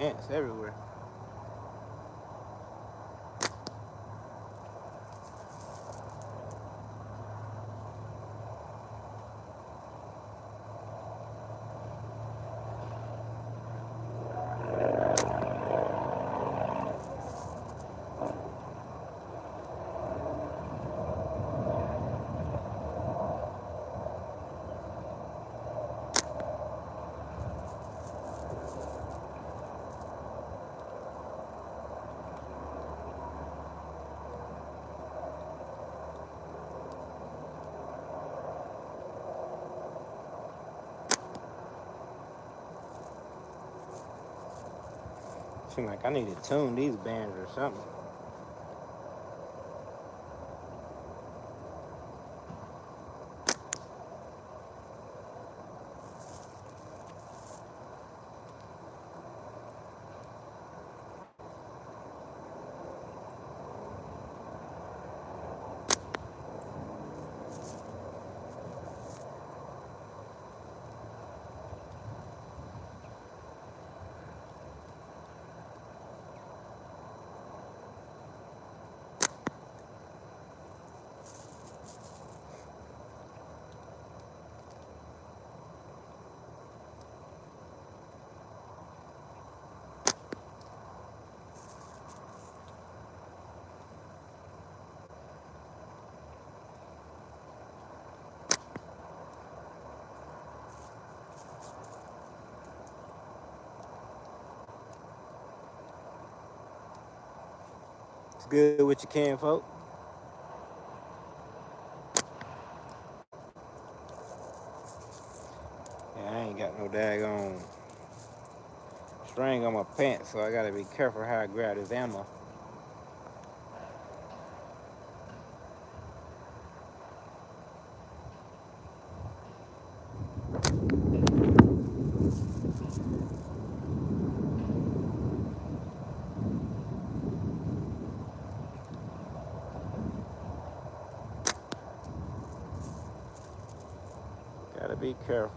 ants everywhere. Seems like I need to tune these bands or something. It's good what you can, folk. Yeah, I ain't got no daggone string on my pants, so I gotta be careful how I grab this ammo. Gotta be careful.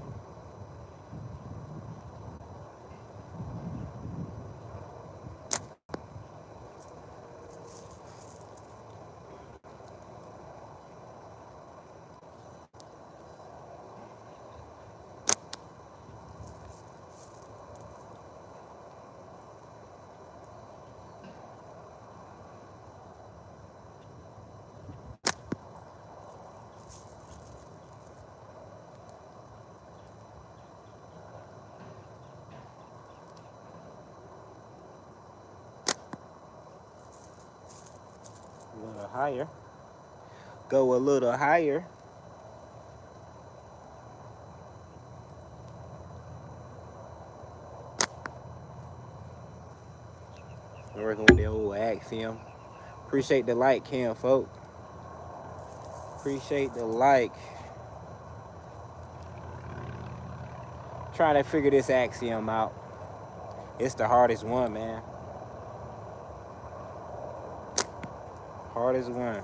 A little higher. Go a little higher. Working with the old Axiom. Appreciate the like, Cam, folk. Appreciate the like. Trying to figure this Axiom out. It's the hardest one, man. Hardest one.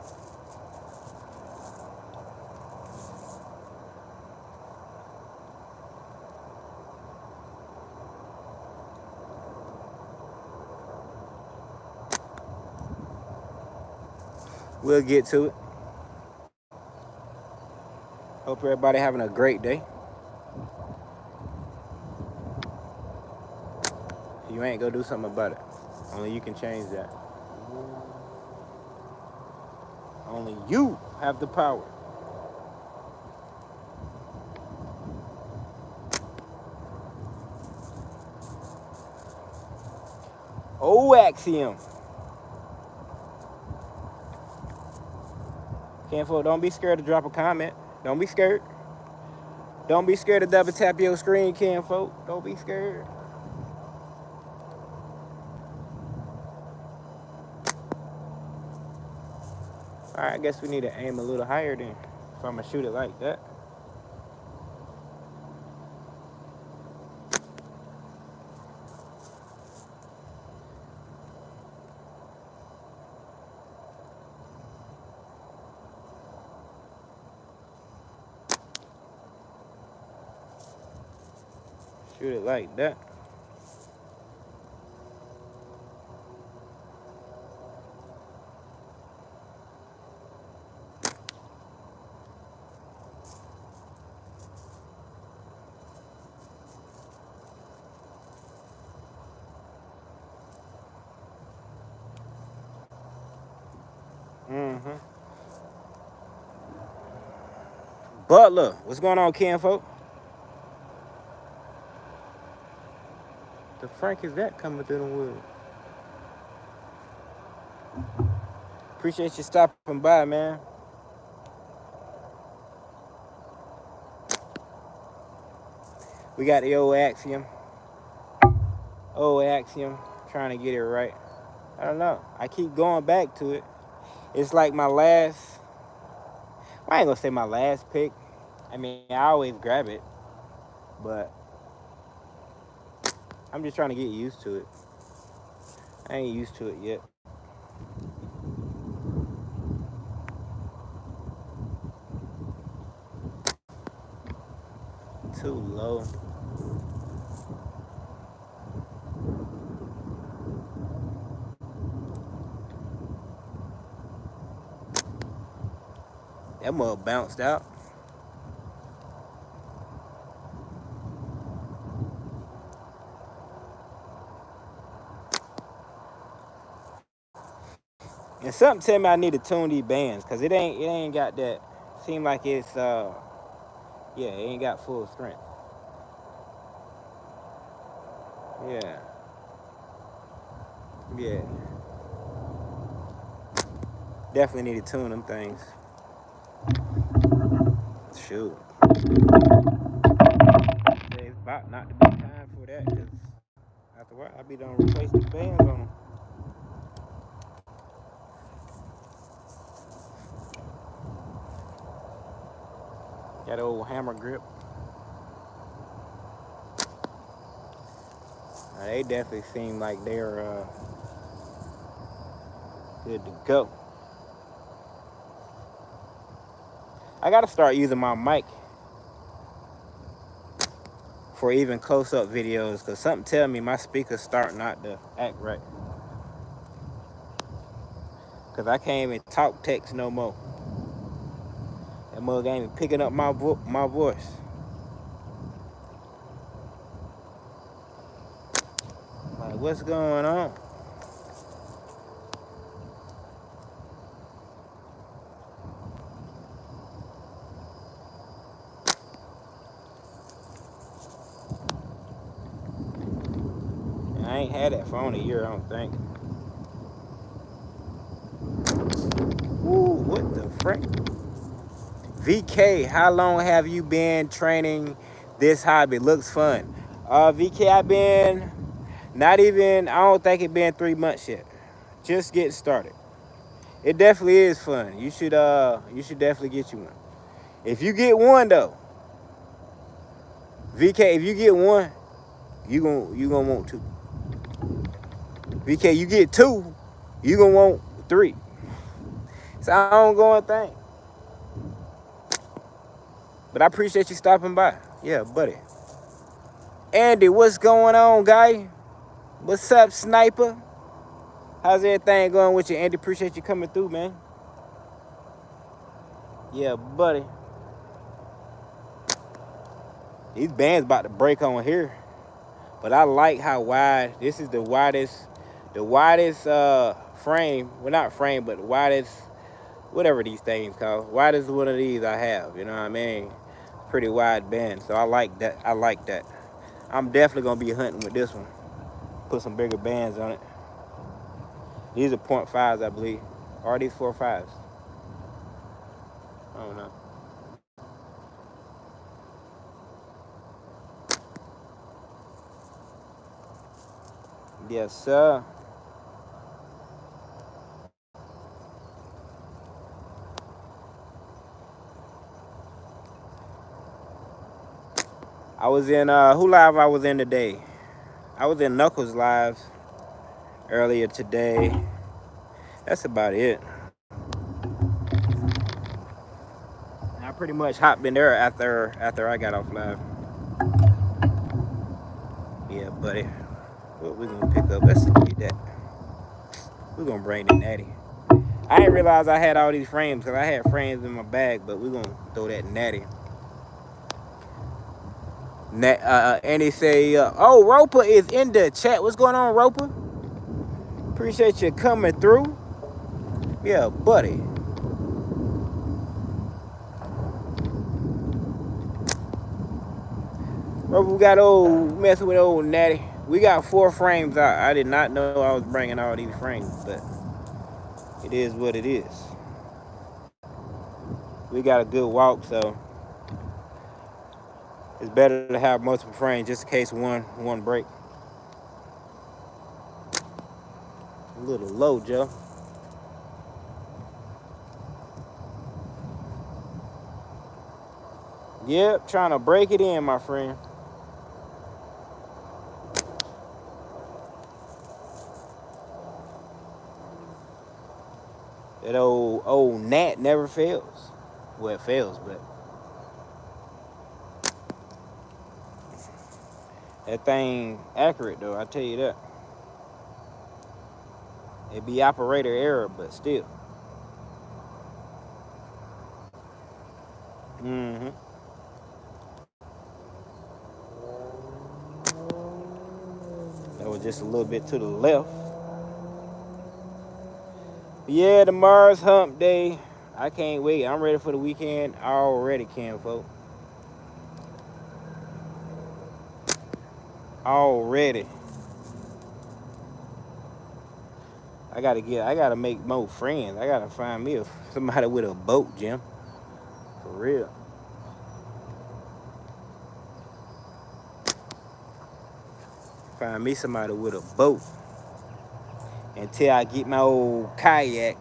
We'll get to it. Hope everybody having a great day. You ain't gonna do something about it. Only you can change that. Only you have the power. Oh, Axiom. Canfolk, don't be scared to drop a comment. Don't be scared. Don't be scared to double tap your screen, Canfolk. Don't be scared. All right, I guess we need to aim a little higher then, if I'm gonna shoot it like that. Shoot it like that. Butler. What's going on, Ken, folk? The frank is that coming through the wood? Appreciate you stopping by, man. We got the old axiom. Trying to get it right. I don't know. I keep going back to it. It's like my last... Well, I ain't gonna say my last pick. I mean, I always grab it. But I'm just trying to get used to it. I ain't used to it yet. Too low. That mug bounced out. And something tell me I need to tune these bands, cause it ain't got that. Seem like it's yeah, it ain't got full strength. Yeah. Yeah. Definitely need to tune them things. Shoot. It's about not to be time for that, cause after a while I'll be done replace the bands on them. Got an old hammer grip. They definitely seem like they're good to go. I gotta start using my mic for even close-up videos, because something tell me my speakers start not to act right. Because I can't even talk text no more. That mug ain't even picking up my voice. Like, what's going on? I ain't had that phone a year, I don't think. Ooh, what the frick? VK, how long have you been training this hobby? Looks fun. VK, I've been not even, I don't think it been 3 months yet. Just getting started. It definitely is fun. You should definitely get you one. If you get one though, VK, if you get one, you gonna want two. VK, you get two, you gonna want three. It's an ongoing thing. But I appreciate you stopping by. Yeah, buddy. Andy, what's going on, guy? What's up, sniper? How's everything going with you, Andy? Appreciate you coming through, man. Yeah, buddy. These bands about to break on here. But I like how wide. This is the widest frame. Well, not frame, but the widest, whatever these things called. Widest one of these I have. You know what I mean? Pretty wide band. So I like that. I'm definitely gonna be hunting with this one. Put some bigger bands on it. These are 0.5s, I believe. Or are these 4.5s? I don't know. Yes, sir. I was in, who live I was in today? I was in Knuckles live earlier today. That's about it. I pretty much hopped in there after I got off live. Yeah, buddy. What we gonna pick up? Let's get that. We're gonna bring the natty. I didn't realize I had all these frames, because I had frames in my bag, but we're gonna throw that natty. And they say, oh, Roper is in the chat. What's going on, Roper? Appreciate you coming through. Yeah, buddy. Rubber, we got old messing with old Natty. We got 4 frames out. I did not know I was bringing all these frames, but it is what it is. We got a good walk, so it's better to have multiple frames just in case one break. A little low, Joe. Yep, trying to break it in, my friend. That old gnat never fails. Well, it fails, but that thing accurate though, I tell you that. It be operator error, but still. That was just a little bit to the left. Yeah, tomorrow's hump day. I can't wait. I'm ready for the weekend. I already can, folks. Already. I gotta make more friends. I gotta find me somebody with a boat, Jim. For real. Find me somebody with a boat. Until I get my old kayak.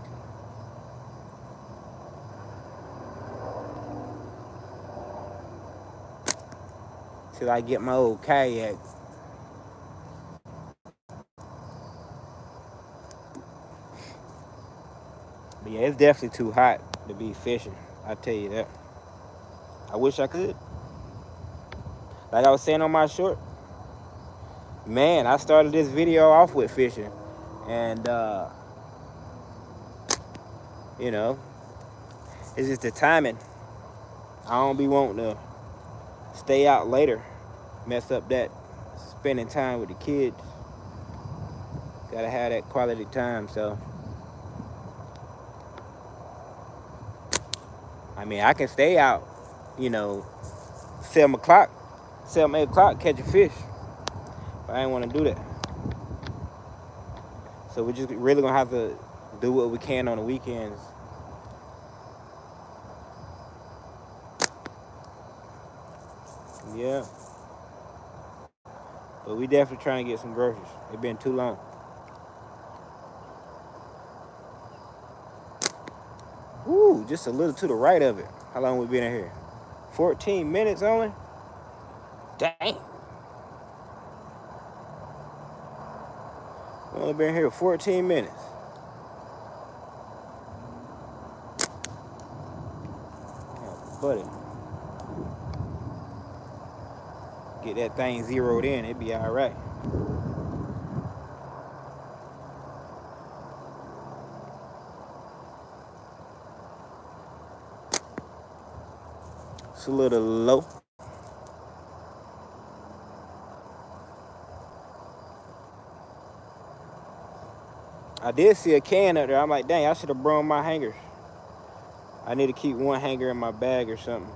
Till I get my old kayak. But yeah, it's definitely too hot to be fishing. I tell you that. I wish I could. Like I was saying on my short, man, I started this video off with fishing. And, you know, it's just the timing. I don't be wanting to stay out later, mess up that spending time with the kids. Gotta have that quality time, so. I mean, I can stay out, 7 o'clock, 7, 8 o'clock, catch a fish. But I ain't want to do that. So we're just really gonna have to do what we can on the weekends. Yeah. But we definitely trying to get some groceries. It's been too long. Ooh, just a little to the right of it. How long we been in here? 14 minutes only? Dang. We only been here 14 minutes. Oh, buddy. Get that thing zeroed in, it'd be all right. It's a little low. I did see a can up there. I'm like, dang, I should have brought my hangers. I need to keep one hanger in my bag or something.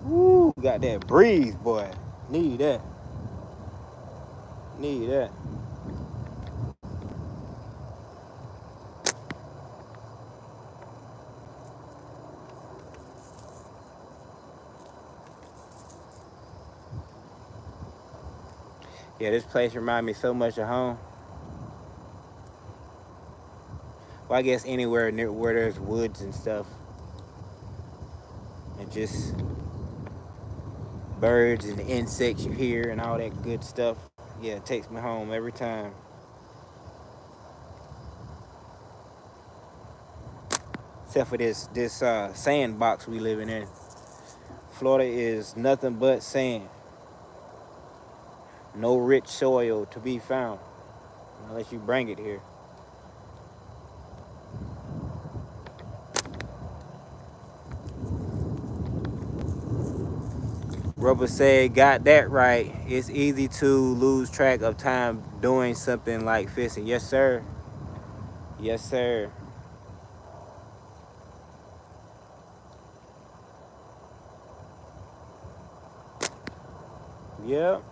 Woo, got that breeze, boy. Need that. Need that. Yeah, this place reminds me so much of home. Well, I guess anywhere near where there's woods and stuff. And just birds and insects you hear and all that good stuff. Yeah, it takes me home every time. Except for this sandbox we living in. Florida is nothing but sand. No rich soil to be found unless you bring it here. Rubber said, got that right. It's easy to lose track of time doing something like fishing. Yes, sir. Yes, sir. Yep.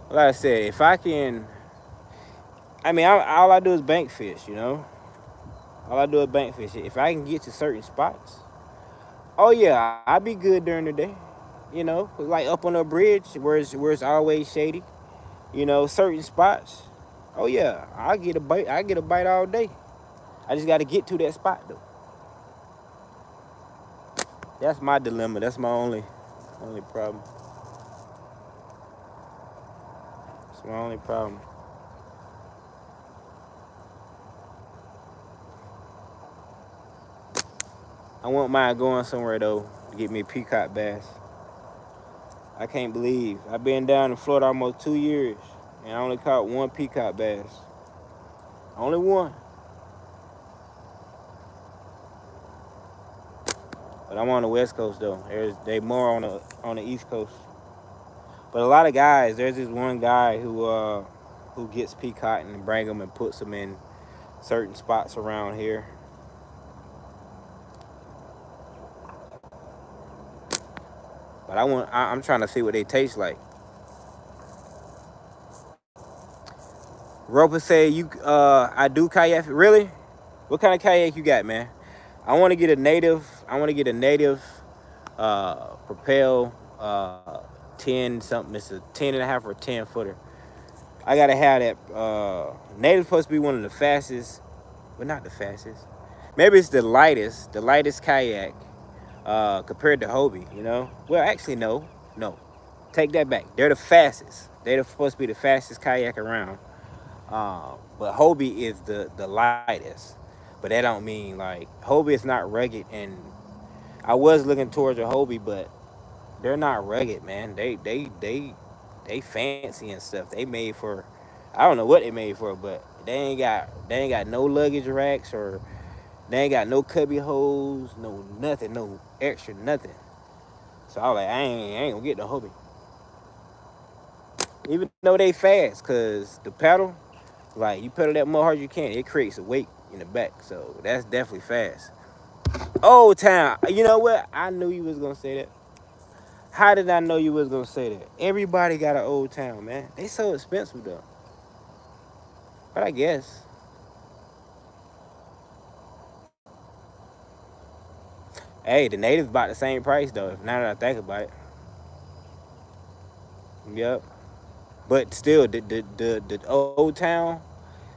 Like I said, if I can, I mean, all I do is bank fish, you know? All I do is bank fish. If I can get to certain spots, oh yeah, I'll be good during the day. You know, like up on a bridge where it's always shady. You know, certain spots. Oh yeah, I get a bite. I get a bite all day. I just got to get to that spot though. That's my dilemma. That's my only problem. It's my only problem. I won't mind going somewhere though to get me a peacock bass. I can't believe I've been down in Florida almost 2 years and I only caught one peacock bass. Only one. But I'm on the West Coast though. They more on the East Coast. But a lot of guys, there's this one guy who gets peacock and bring them and puts them in certain spots around here. But I'm trying to see what they taste like. Roper said I do kayak. Really? What kind of kayak you got, man? I want to get a native. Propel 10 something. It's a 10.5 or 10 footer. I gotta have that. Native supposed to be one of the fastest, but not the fastest. Maybe it's the lightest kayak compared to Hobie. You know? Well, actually, no. Take that back. They're the fastest. They're supposed to be the fastest kayak around. But Hobie is the lightest. But that don't mean like Hobie is not rugged, and I was looking towards a Hobie, but they're not rugged, man. They fancy and stuff. They made for, I don't know what they made for, but they ain't got no luggage racks, or they ain't got no cubby holes, no nothing, no extra nothing. So I was like, I ain't gonna get the Hobie. Even though they fast, cause the pedal, like you pedal that more hard you can, it creates a weight in the back. So that's definitely fast. Old Town. You know what? I knew you was gonna say that. How did I know you was gonna say that? Everybody got an Old Town, man. They so expensive though. But I guess. Hey, the native's about the same price though, now that I think about it. Yep. But still, the Old Town,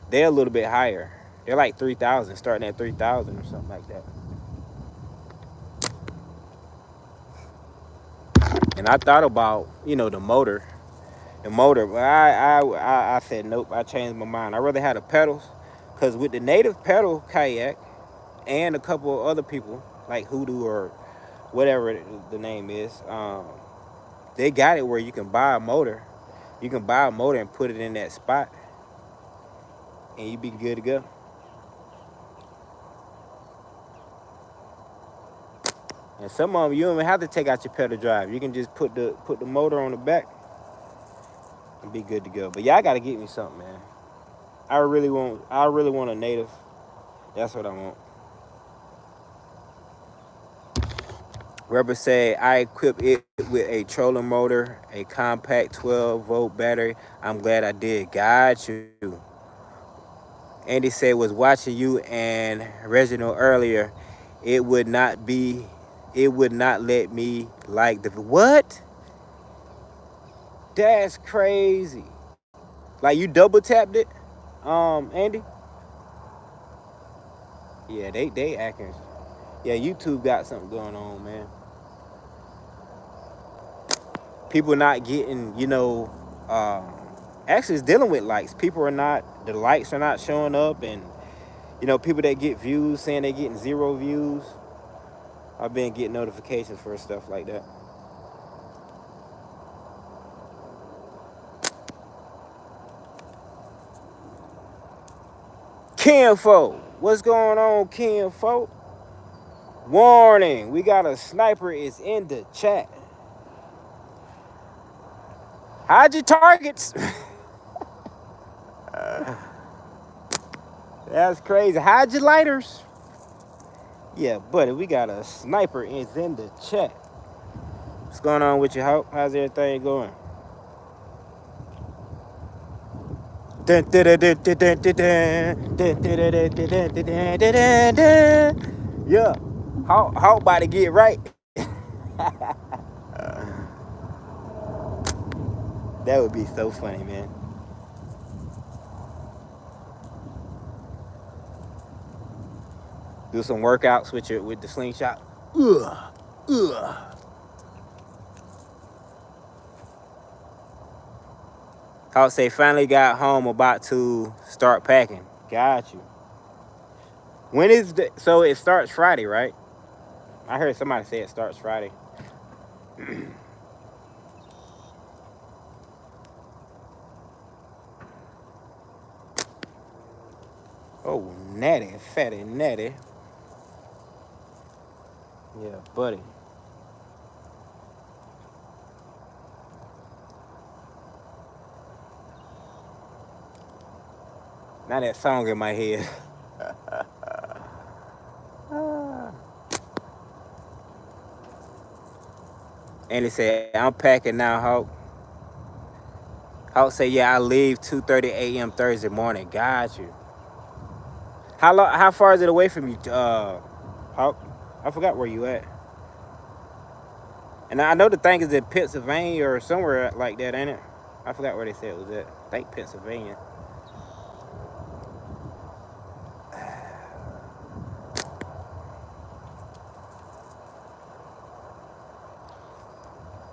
they're a little bit higher. They're like 3,000, starting at 3,000 or something like that. And I thought about, the motor. But I said nope. I changed my mind. I rather have the pedals, cause with the native pedal kayak and a couple of other people like Hoodoo or whatever the name is, they got it where you can buy a motor. You can buy a motor and put it in that spot, and you be good to go. And some of them, you don't even have to take out your pedal drive. You can just put the motor on the back and be good to go. But yeah, I gotta get me something, man. I really want a native. That's what I want. Rubber said, I equipped it with a trolling motor, a compact 12-volt battery. I'm glad I did. Got you. Andy said, was watching you and Reginald earlier. It would not let me like the what? That's crazy. Like you double tapped it, Andy? Yeah, they acting. Yeah, YouTube got something going on, man. People not getting, actually it's dealing with likes. The likes are not showing up, and people that get views saying they're getting 0 views. I've been getting notifications for stuff like that. Kinfo, what's going on, Kinfo? Warning, we got a sniper is in the chat. Hide your targets. That's crazy. Hide your lighters. Yeah, buddy, we got a sniper is in the chat. What's going on with you, Hope? How's everything going? Yeah, Hope about to get right. That would be so funny, man. Do some workouts with the slingshot. Ugh. Hope say finally got home, about to start packing. Got you. When is the, so it starts Friday, right? I heard somebody say it starts Friday. Oh, natty, fatty, natty. Yeah, buddy. Now that song in my head. And he said, I'm packing now, Hope. Hope say, yeah, I leave 2:30 a.m. Thursday morning. Got you. How far is it away from you, Hope? I forgot where you at. And I know the thing is in Pennsylvania or somewhere like that, ain't it? I forgot where they said it was at. I think Pennsylvania.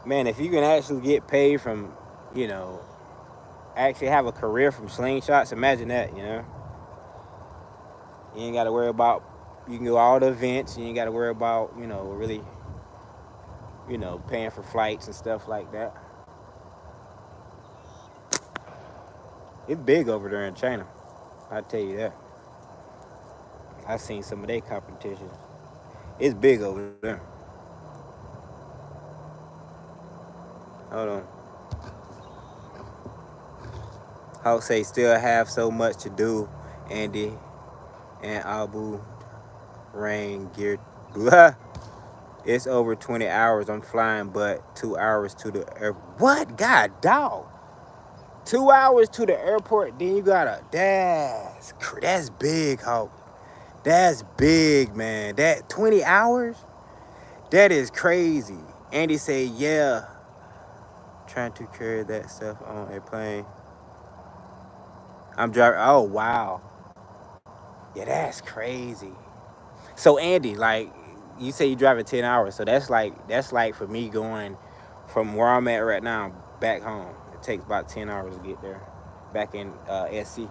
Man, if you can actually get paid from, actually have a career from slingshots, imagine that, You ain't got to worry about, you can go all the events, you ain't got to worry about, really, paying for flights and stuff like that. It's big over there in China. I'll tell you that. I've seen some of their competition. It's big over there. Hold on. I'll say still have so much to do, Andy and Abu Rain gear. It's over 20 hours. I'm flying, but 2 hours to the airport. What? God, dog. 2 hours to the airport, then you gotta. That's big, Hope. That's big, man. That 20 hours? That is crazy. Andy said, yeah. Trying to carry that stuff on a plane. I'm driving. Oh, wow. Yeah, that's crazy. So, Andy, like, you say you driving 10 hours. So that's like for me going from where I'm at right now back home. It takes about 10 hours to get there. Back in SC.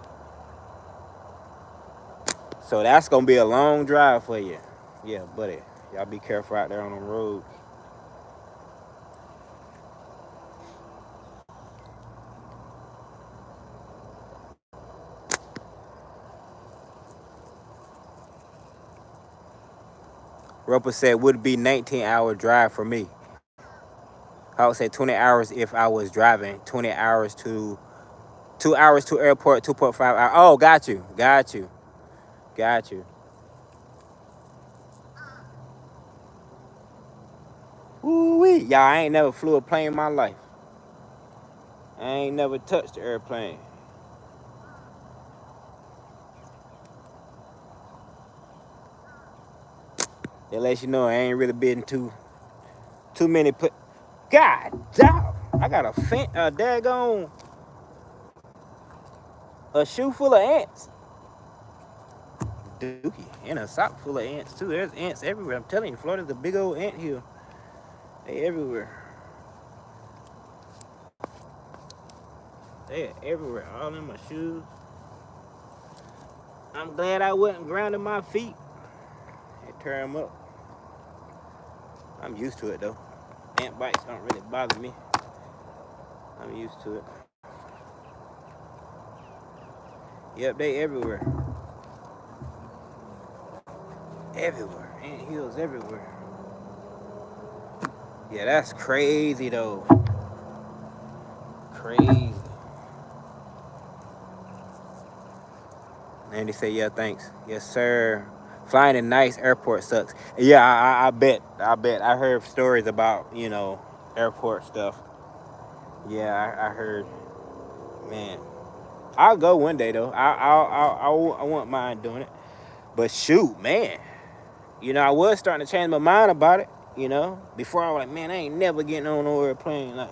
So that's going to be a long drive for you. Yeah, buddy. Y'all be careful out there on the road. Roper said, would be 19-hour drive for me. I would say 20 hours if I was driving. 20 hours to 2 hours to airport, 2.5 hours. Oh, got you. Woo-wee. Y'all, I ain't never flew a plane in my life. I ain't never touched the airplane. It lets you know I ain't really been too many God damn! I got a daggone a shoe full of ants. Dookie. And a sock full of ants too. There's ants everywhere. I'm telling you, Florida's a big old ant hill. They everywhere. They're everywhere. All in my shoes. I'm glad I wasn't grounding my feet. And tear them up. I'm used to it though. Ant bites don't really bother me. I'm used to it. Yep, they everywhere. Everywhere. Ant hills everywhere. Yeah, that's crazy though. Crazy. And they say, yeah, thanks. Yes, sir. Flying in nice airport sucks. Yeah, I bet. I heard stories about, airport stuff. Yeah, I heard. Man, I'll go one day though. I won't mind doing it. But shoot, man. I was starting to change my mind about it. Before I was like, man, I ain't never getting on no airplane. Like,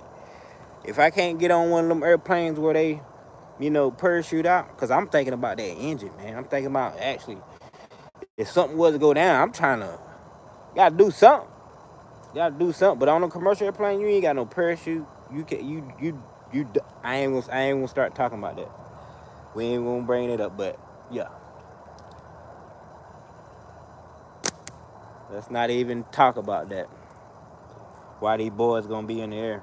if I can't get on one of them airplanes where they, parachute out, because I'm thinking about that engine, man. I'm thinking about actually, if something was to go down, I'm trying to, gotta do something. But on a commercial airplane, you ain't got no parachute. You can, you. I ain't gonna start talking about that. We ain't gonna bring it up, but yeah. Let's not even talk about that. Why these boys gonna be in the air?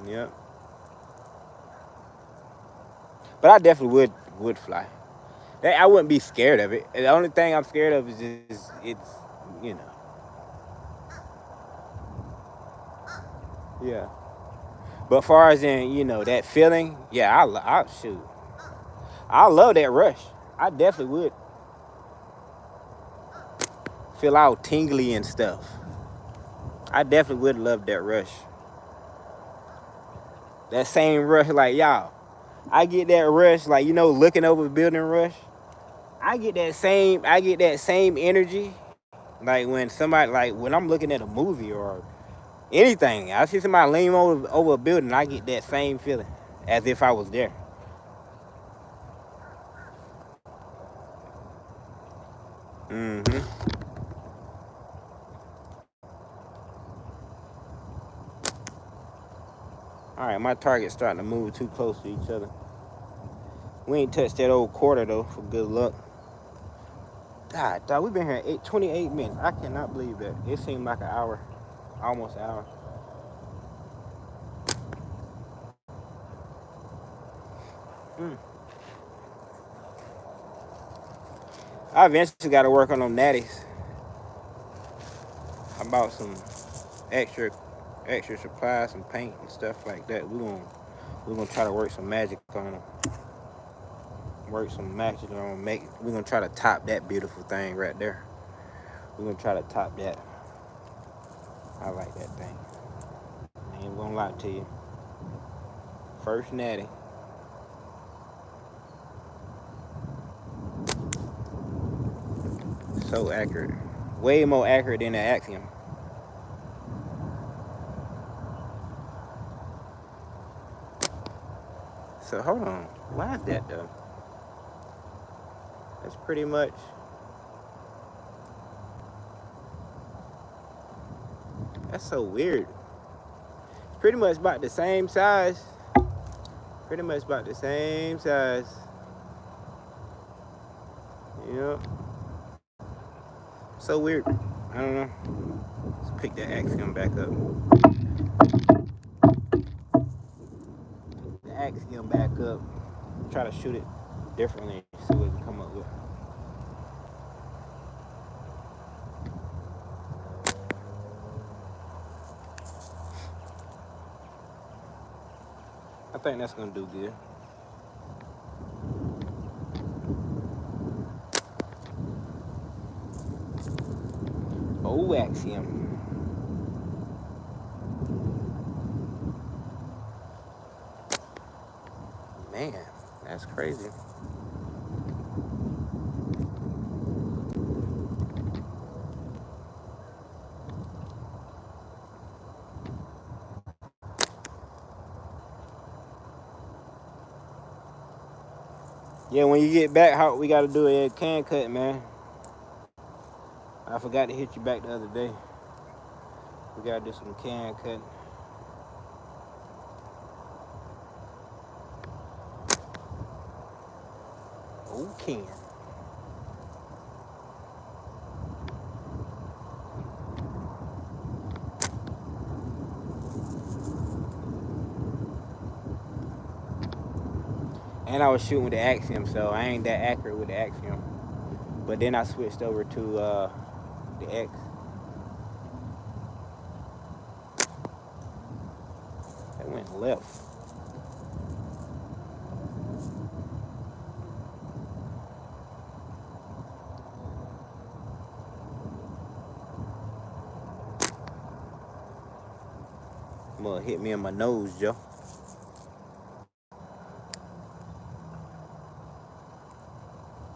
Yep. But I definitely would fly. I wouldn't be scared of it. The only thing I'm scared of is just it's, you know. Yeah. But far as in, that feeling, yeah, I shoot. I love that rush. I definitely would feel all tingly and stuff. I definitely would love that rush. That same rush, like y'all. I get that rush, like looking over the building rush. I get that same energy, like when I'm looking at a movie or anything. I see somebody lean over a building, I get that same feeling as if I was there. Mm-hmm. All right, my target's starting to move too close to each other. We ain't touched that old quarter though, for good luck. God, dog, we've been here 28 minutes. I cannot believe that. It seemed like an hour, almost an hour. I eventually got to work on them natties. I bought some extra supplies, some paint and stuff like that. We're gonna try to work some magic on them. We're gonna try to top that beautiful thing right there. We're gonna try to top that. I like that thing. I ain't gonna lie to you. First natty. So accurate. Way more accurate than the Axiom. So hold on. Why is that though? That's pretty much. That's so weird. It's pretty much about the same size. Yep. So weird. I don't know. Let's pick that Axiom back up. The Axiom back up. Try to shoot it differently. See what we can come up with. I think that's gonna do good. Oh, Axiom. Man, that's crazy. Yeah, when you get back, how we gotta do a can cut, man. I forgot to hit you back the other day. We gotta do some can cut. Oh, can. And I was shooting with the Axiom, so I ain't that accurate with the Axiom. But then I switched over to the X. went left. Gonna hit me in my nose, Joe.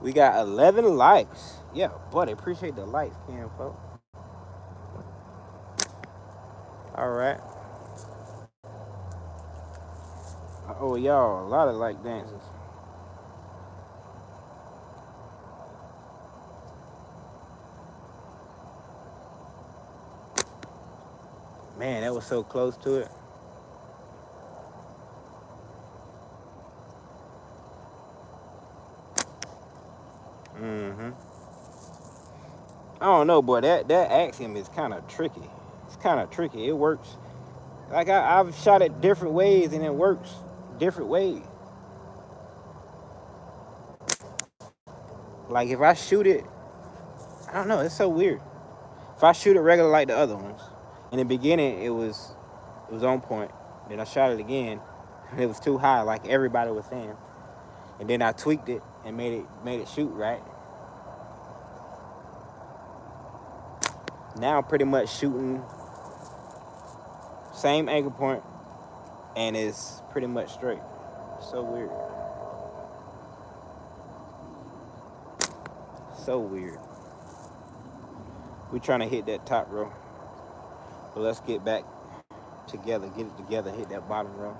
We got 11 likes. Yeah, buddy, appreciate the likes, Cam, folks. All right. Oh, y'all, a lot of like dances. Man, that was so close to it. I don't know, boy. That axiom is kind of tricky. It's kind of tricky. It works. Like I've shot it different ways, and it works different ways. Like if I shoot it, I don't know. It's so weird. If I shoot it regular like the other ones, in the beginning it was on point. Then I shot it again, and it was too high, like everybody was saying. And then I tweaked it and made it shoot right. Now I'm pretty much shooting same anchor point, and it's pretty much straight. So weird. So weird. We're trying to hit that top row. But let's get back together, get it together, hit that bottom row.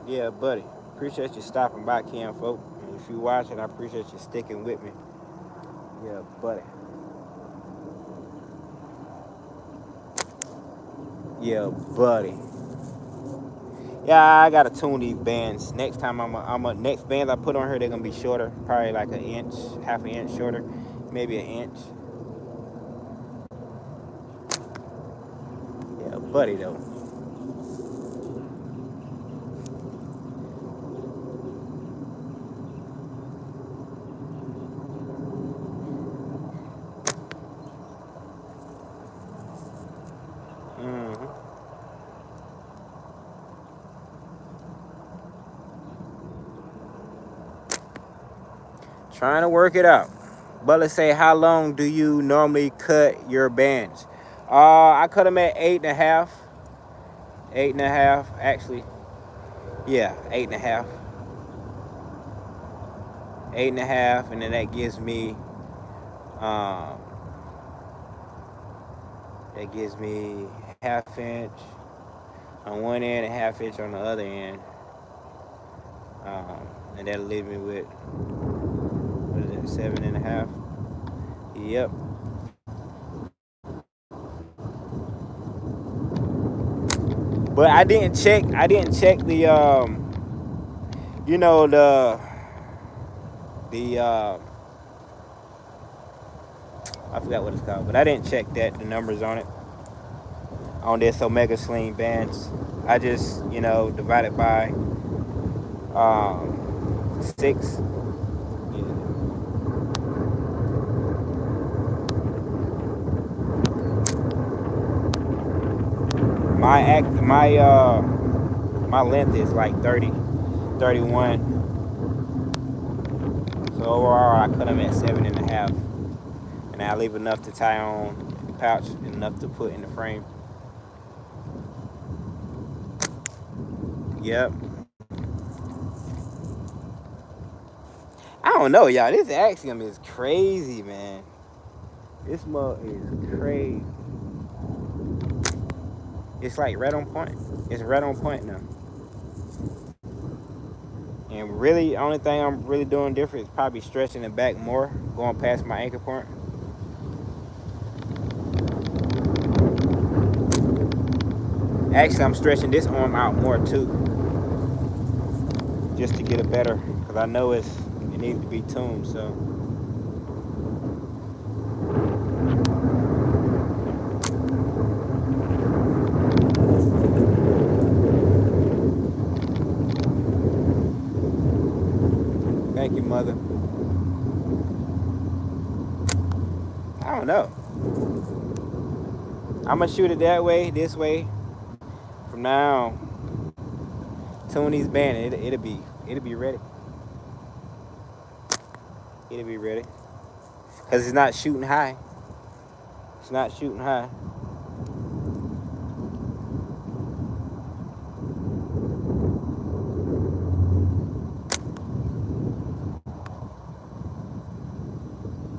Yeah, buddy. Appreciate you stopping by, Cam, folk. And if you watching, I appreciate you sticking with me. Yeah, buddy. Yeah, buddy. Yeah, I gotta tune these bands. Next time next bands I put on here, they're gonna be shorter, probably like an inch, half an inch shorter, maybe an inch. Yeah, buddy though. Trying to work it out. But let's say, how long do you normally cut your bands? I cut them at 8.5. 8.5, actually. Yeah, 8.5. 8.5, and then that gives me half inch on one end and half inch on the other end. And that'll leave me with 7.5. Yep. But I didn't check the I forgot what it's called, but I didn't check the numbers on it on this Omega Sling bands. I just divided by 6. My length is like 30, 31. So overall, I cut them at 7.5, and I leave enough to tie on the pouch and enough to put in the frame. Yep. I don't know, y'all. This axiom is crazy, man. This mug is crazy. It's like right on point. It's right on point now. And really, the only thing I'm really doing different is probably stretching it back more, going past my anchor point. Actually, I'm stretching this arm out more too, just to get it better, because I know it needs to be tuned. So. Thank you, mother. don't know. I'm gonna shoot it that way, this way. From now on, tune these bands, it'll be ready. It'll be ready. Cause it's not shooting high. It's not shooting high.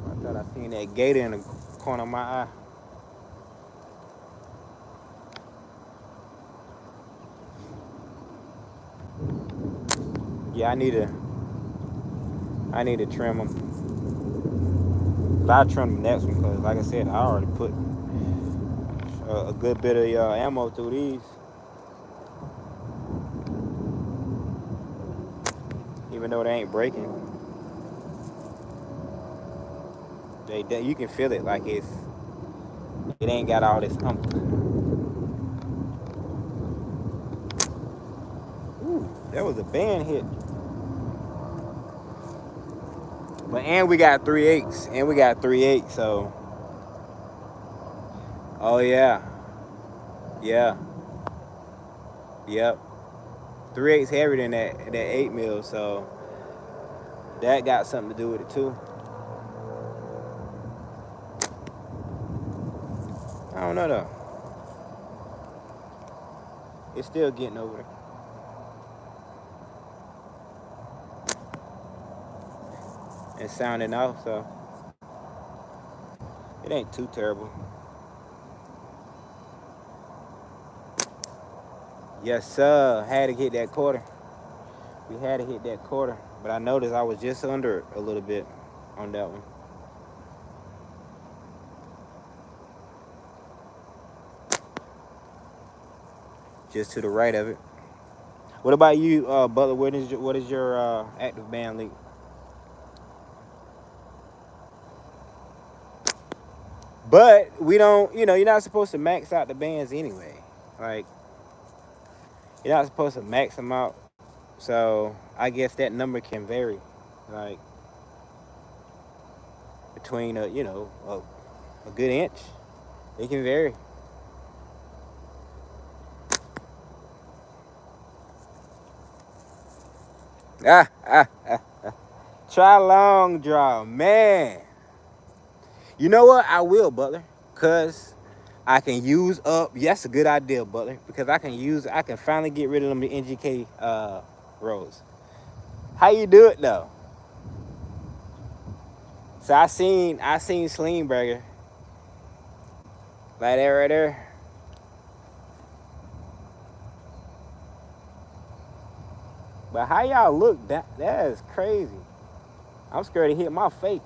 I thought I seen that gator in the corner of my eye. Yeah, I need to trim them. I trim the next one because, like I said, I already put a good bit of ammo through these. Even though they ain't breaking, you can feel it like it ain't got all this oomph. Ooh, that was a band hit. But and we got 3/8, so oh yeah. Yeah. Yep. 3/8 heavier than that 8 mil, so that got something to do with it too. I don't know though. It's still getting over it. And sounding off, so it ain't too terrible. Yes, sir. Had to hit that quarter. We had to hit that quarter, but I noticed I was just under it a little bit on that one. Just to the right of it. What about you, Butler? What is your active band length? But we don't, you're not supposed to max out the bands anyway. Like, you're not supposed to max them out. So I guess that number can vary. Like, between a good inch, it can vary. Try long draw, man. You know what? I will, Butler, because I can use up. Yes, a good idea, Butler, because I can finally get rid of them NGK rows. How you do it though? So I seen Slingberger like that right there. But how y'all look? That is crazy. I'm scared to hit my face.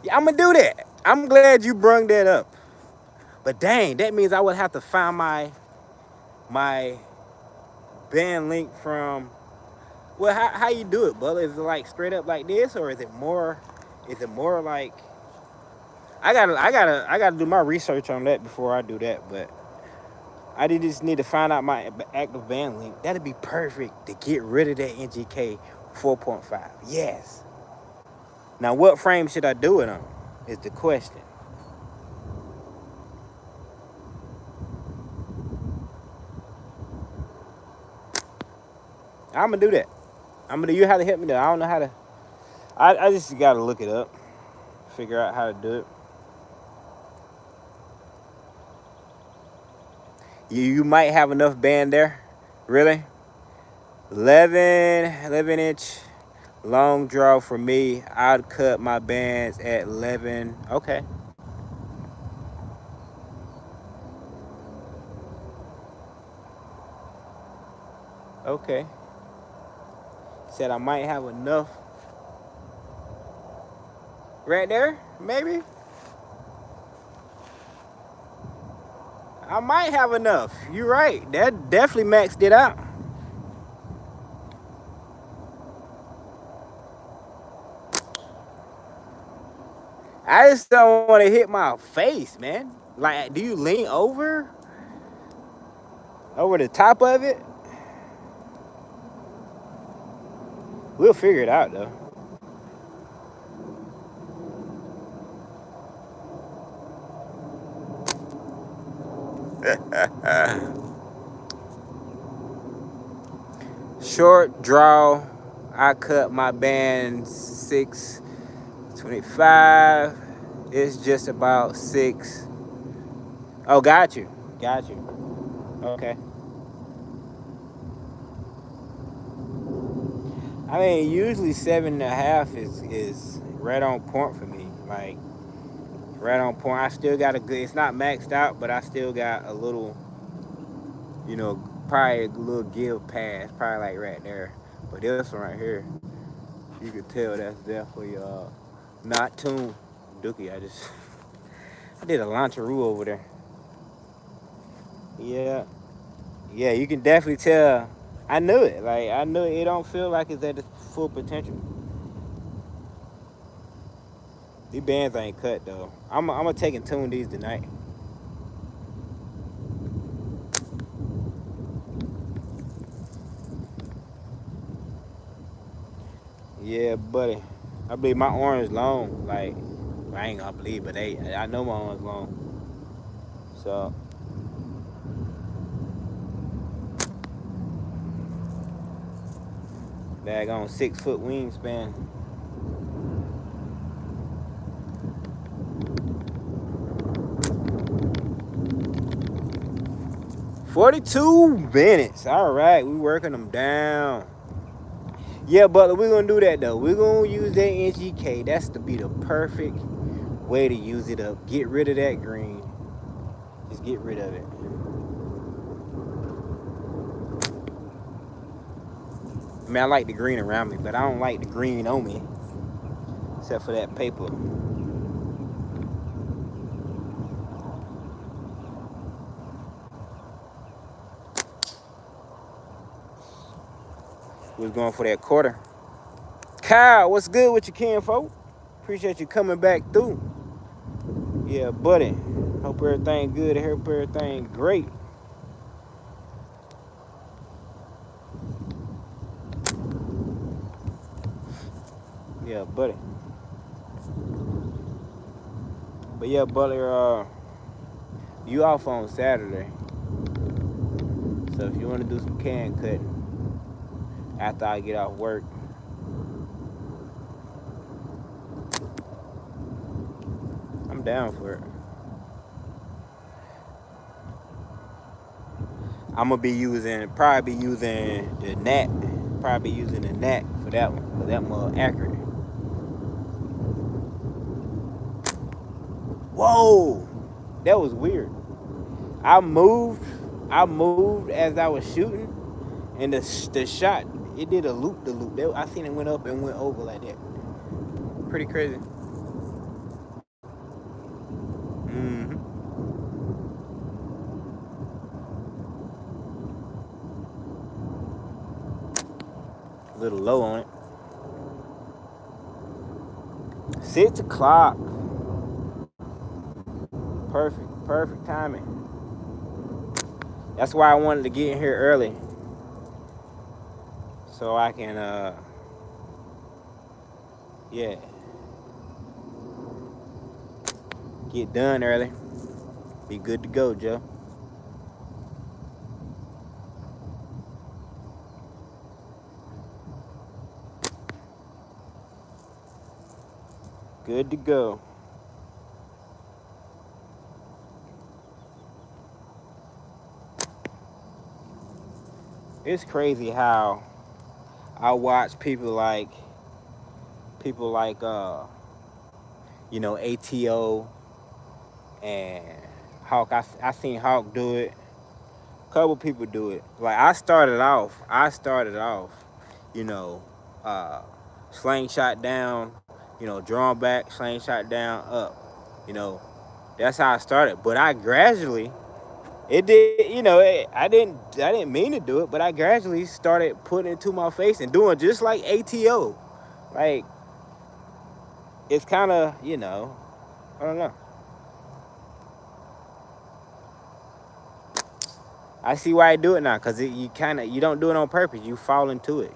Yeah, I'm gonna do that. I'm glad you brung that up. But dang, that means I would have to find my band link from. Well, how you do it, Butler? Is it like straight up like this, or is it more like? I gotta do my research on that before I do that. But I just need to find out my active band link. That'd be perfect to get rid of that NGK 4.5. Yes. Now, what frame should I do it on? Is the question. I'm gonna do that. You have to help me there. I don't know how to. I just gotta look it up, figure out how to do it. You might have enough band there, really. 11 inch long draw for me. I'd cut my bands at 11. Okay. Okay. Said I might have enough. Right there, maybe. I might have enough. You're right. That definitely maxed it out. I just don't want to hit my face, man. Like, do you lean over the top of it? We'll figure it out, though. Short draw. I cut my band 625. It's just about 6. Oh, got you. Got you. Okay. I mean, usually 7.5 is right on point for me. Like, right on point. I still got a good, it's not maxed out, but I still got a little, probably a little give pass, probably like right there. But this one right here, you could tell that's there for your not tuned dookie. I did a launcheroo over there. Yeah. Yeah, you can definitely tell. I knew it. Like, I knew it don't feel like it's at its full potential. These bands ain't cut though. I'm gonna take and tune these tonight. Yeah, buddy. I believe my arm's long. Like, I ain't gonna believe, but I know my arm's long. So, bag on 6-foot wingspan. $42. All right, we working them down. Yeah, Butler, we're gonna do that though. We're gonna use that NGK. That's to be the perfect way to use it up. Get rid of that green. Just get rid of it. I mean, I like the green around me, but I don't like the green on me. Except for that paper. We was going for that quarter. Kyle, what's good with you, kinfolk? Appreciate you coming back through. Yeah, buddy. Hope everything good. I hope everything great. Yeah, buddy. But yeah, Butler, you off on Saturday. So if you want to do some can cutting after I get off work, I'm down for it. I'm gonna probably be using the gnat. Probably using the gnat for that one, because that's more accurate. Whoa, that was weird. I moved as I was shooting, and the shot, it did a loop the loop. I seen it went up and went over like that. Pretty crazy. A little low on it. 6 o'clock. Perfect timing. That's why I wanted to get in here early, so I can get done early. Be good to go, Joe. Good to go. It's crazy how I watch people like ATO and Hawk. I seen Hawk do it. A couple people do it. Like I started off, slingshot down, drawn back, slingshot down, up. That's how I started. But I gradually, it did, I didn't mean to do it, but I gradually started putting it to my face and doing just like ATO. Like, it's kind of, I don't know. I see why I do it now, because you don't do it on purpose. You fall into it,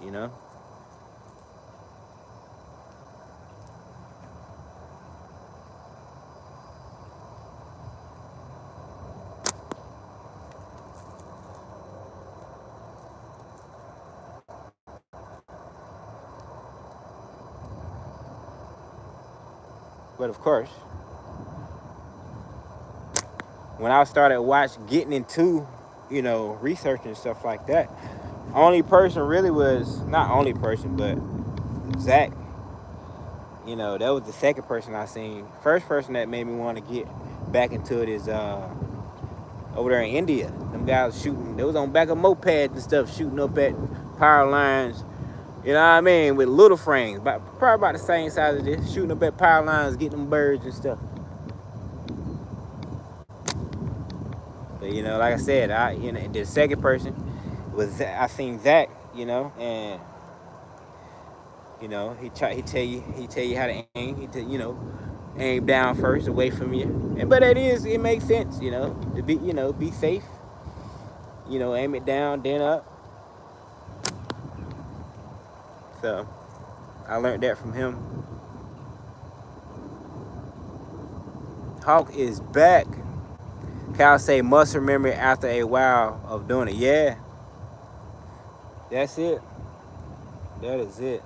But of course, when I started getting into, researching and stuff like that, only person really was, not only person, but Zach. That was the second person I seen. First person that made me want to get back into it is over there in India. Them guys shooting, they was on back of mopeds and stuff, shooting up at power lines, you know what I mean, with little frames, probably about the same size as this, shooting up at power lines, getting them birds and stuff. But like I said, the second person was, I seen Zach, and he tell you how to aim. Aim down first, away from you. But it makes sense, to be safe. Aim it down, then up. So I learned that from him. Hawk is back. Cal say must remember after a while of doing it. Yeah. That's it. That is it.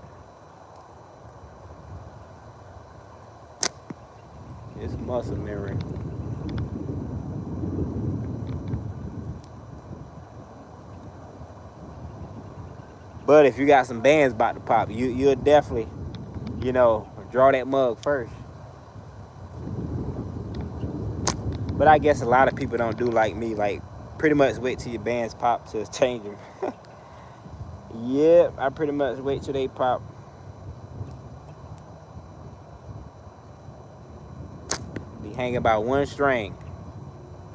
It's muscle memory. But if you got some bands about to pop, you'll definitely, draw that mug first. But I guess a lot of people don't do like me, like pretty much wait till your bands pop to change them. Yep, I pretty much wait till they pop. Be hanging by one string.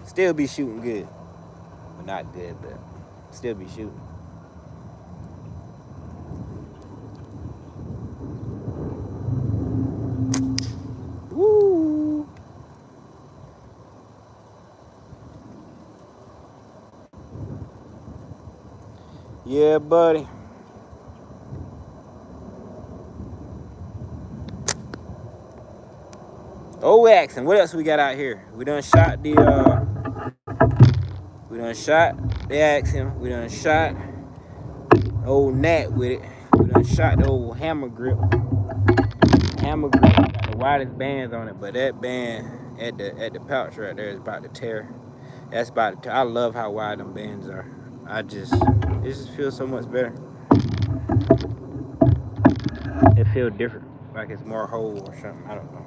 Still be shooting good. Well, not good, but still be shooting. Woo! Yeah, buddy. Oh, Axon, what else we got out here? We done shot the Axon. We done shot old Nat with it. We done shot the old hammer grip. Hammer grip got the widest bands on it, but that band at the pouch right there is about to tear. That's about to tear. I love how wide them bands are. It just feels so much better. It feels different, like it's more whole or something. I don't know.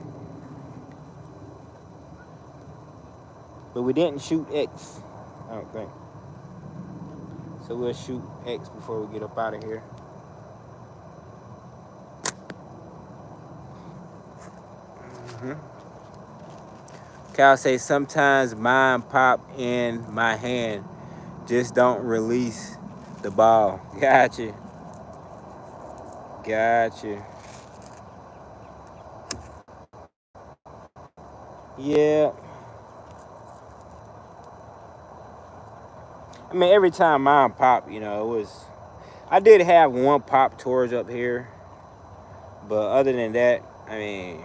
But we didn't shoot X, I don't think. So we'll shoot X before we get up out of here. Cal say sometimes mine pop in my hand, just don't release the ball. Gotcha. Yeah. I mean, every time mine popped, I did have one pop towards up here, but other than that, I mean,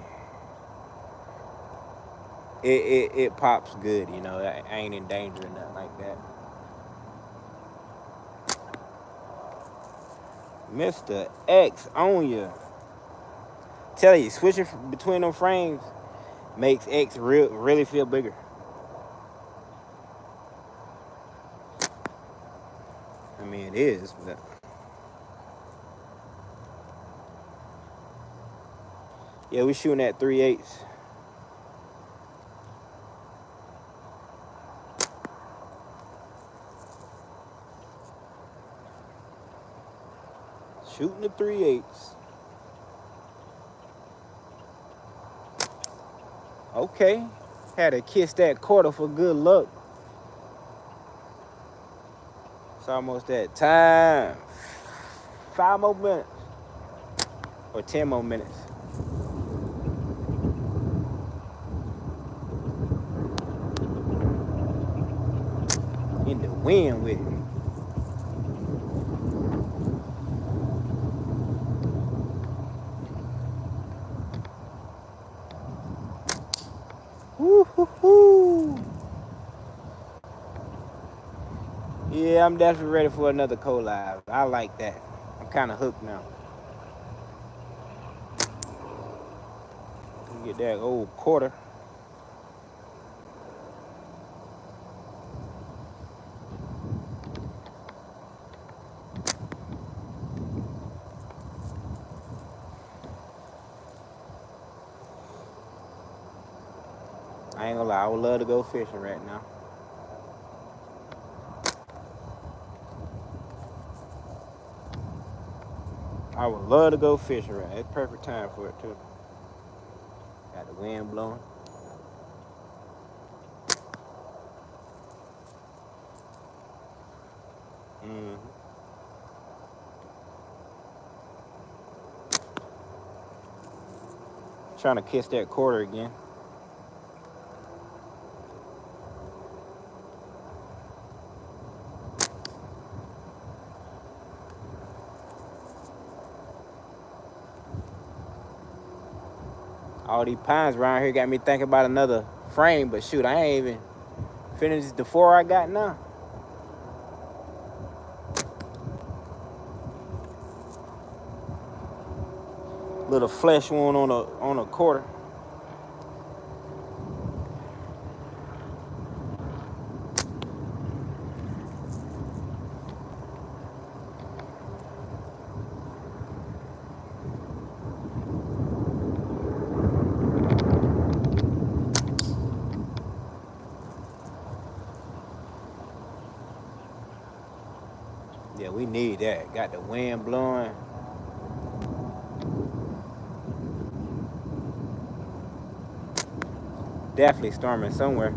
it pops good, I ain't in danger or nothing like that. Mr. X on you. Tell you, switching between them frames makes X really feel bigger. I mean, it is, but yeah, we shooting at 3/8. Shooting the 3/8. Okay, had to kiss that quarter for good luck. It's almost that time. 5 more minutes. Or 10 more minutes. In the wind with it. Woo-hoo-hoo. Yeah, I'm definitely ready for another collab. I like that. I'm kind of hooked now. Get that old quarter. I ain't gonna lie, I would love to go fishing right now. I would love to go fishing right now. It's perfect time for it too. Got the wind blowing. Trying to kiss that quarter again. All these pines around here got me thinking about another frame, but shoot, I ain't even finished the 4 I got now. Little flesh one on a quarter. Yeah, we need that. Got the wind blowing. Definitely storming somewhere.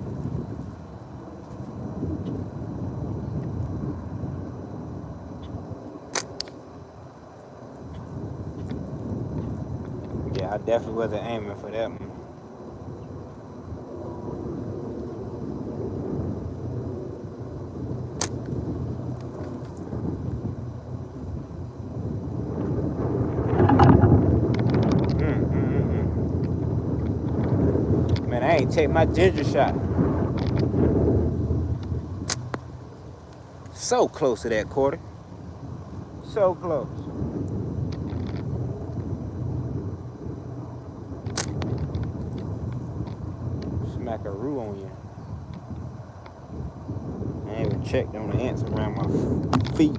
Yeah, I definitely wasn't aiming for that one. Man, I ain't take my ginger shot. So close to that quarter. So close. Smackaroo on you. I ain't even checked on the ants around my feet.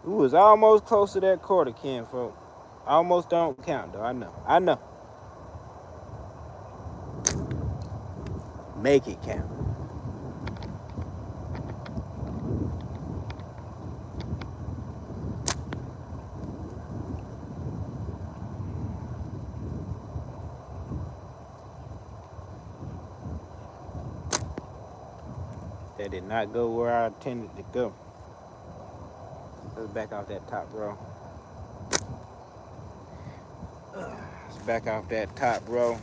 We was almost close to that quarter, Ken, folk. Almost don't count, though. I know. Make it count. That did not go where I intended to go. Let's back off that top row. Let's back off that top row.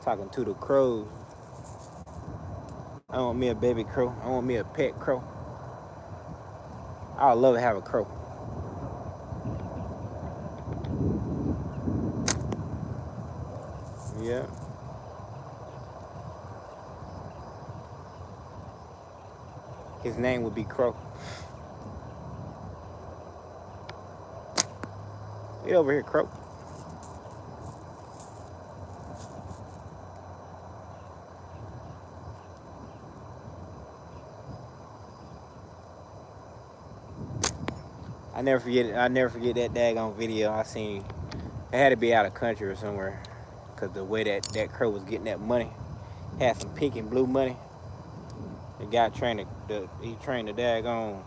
Talking to the crows. I want me a baby crow. I want me a pet crow. I would love to have a crow. Yeah. His name would be Crow. Get over here, Crow. I never forget that daggone video I seen. It had to be out of country or somewhere, cause the way that crow was getting that money, had some pink and blue money. The guy trained the daggone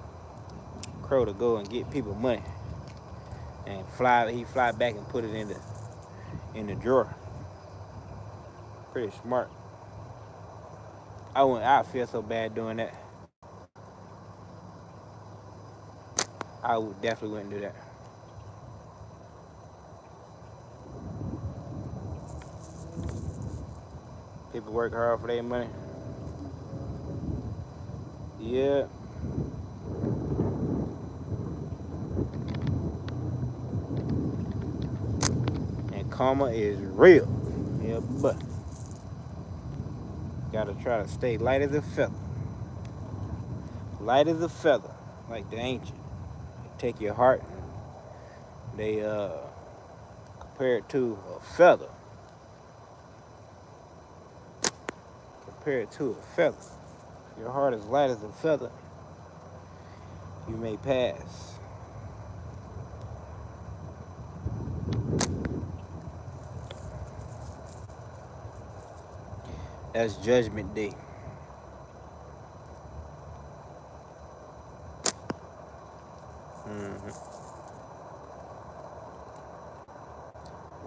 crow to go and get people money, and he fly back and put it in the drawer. pretty smart. I feel so bad doing that. I definitely wouldn't do that. People work hard for their money. Yeah. And karma is real. Yeah, but gotta try to stay light as a feather. Light as a feather, like the ancient. They take your heart and they compare it to a feather. Compare it to a feather. If your heart is light as a feather, you may pass. That's Judgment Day.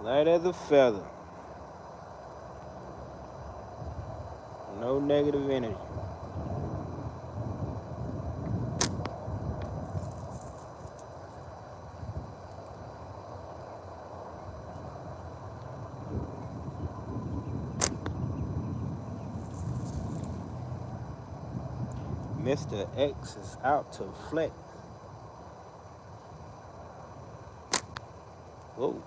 Light as a feather. No negative energy. Mr. X is out to flex. Whoa.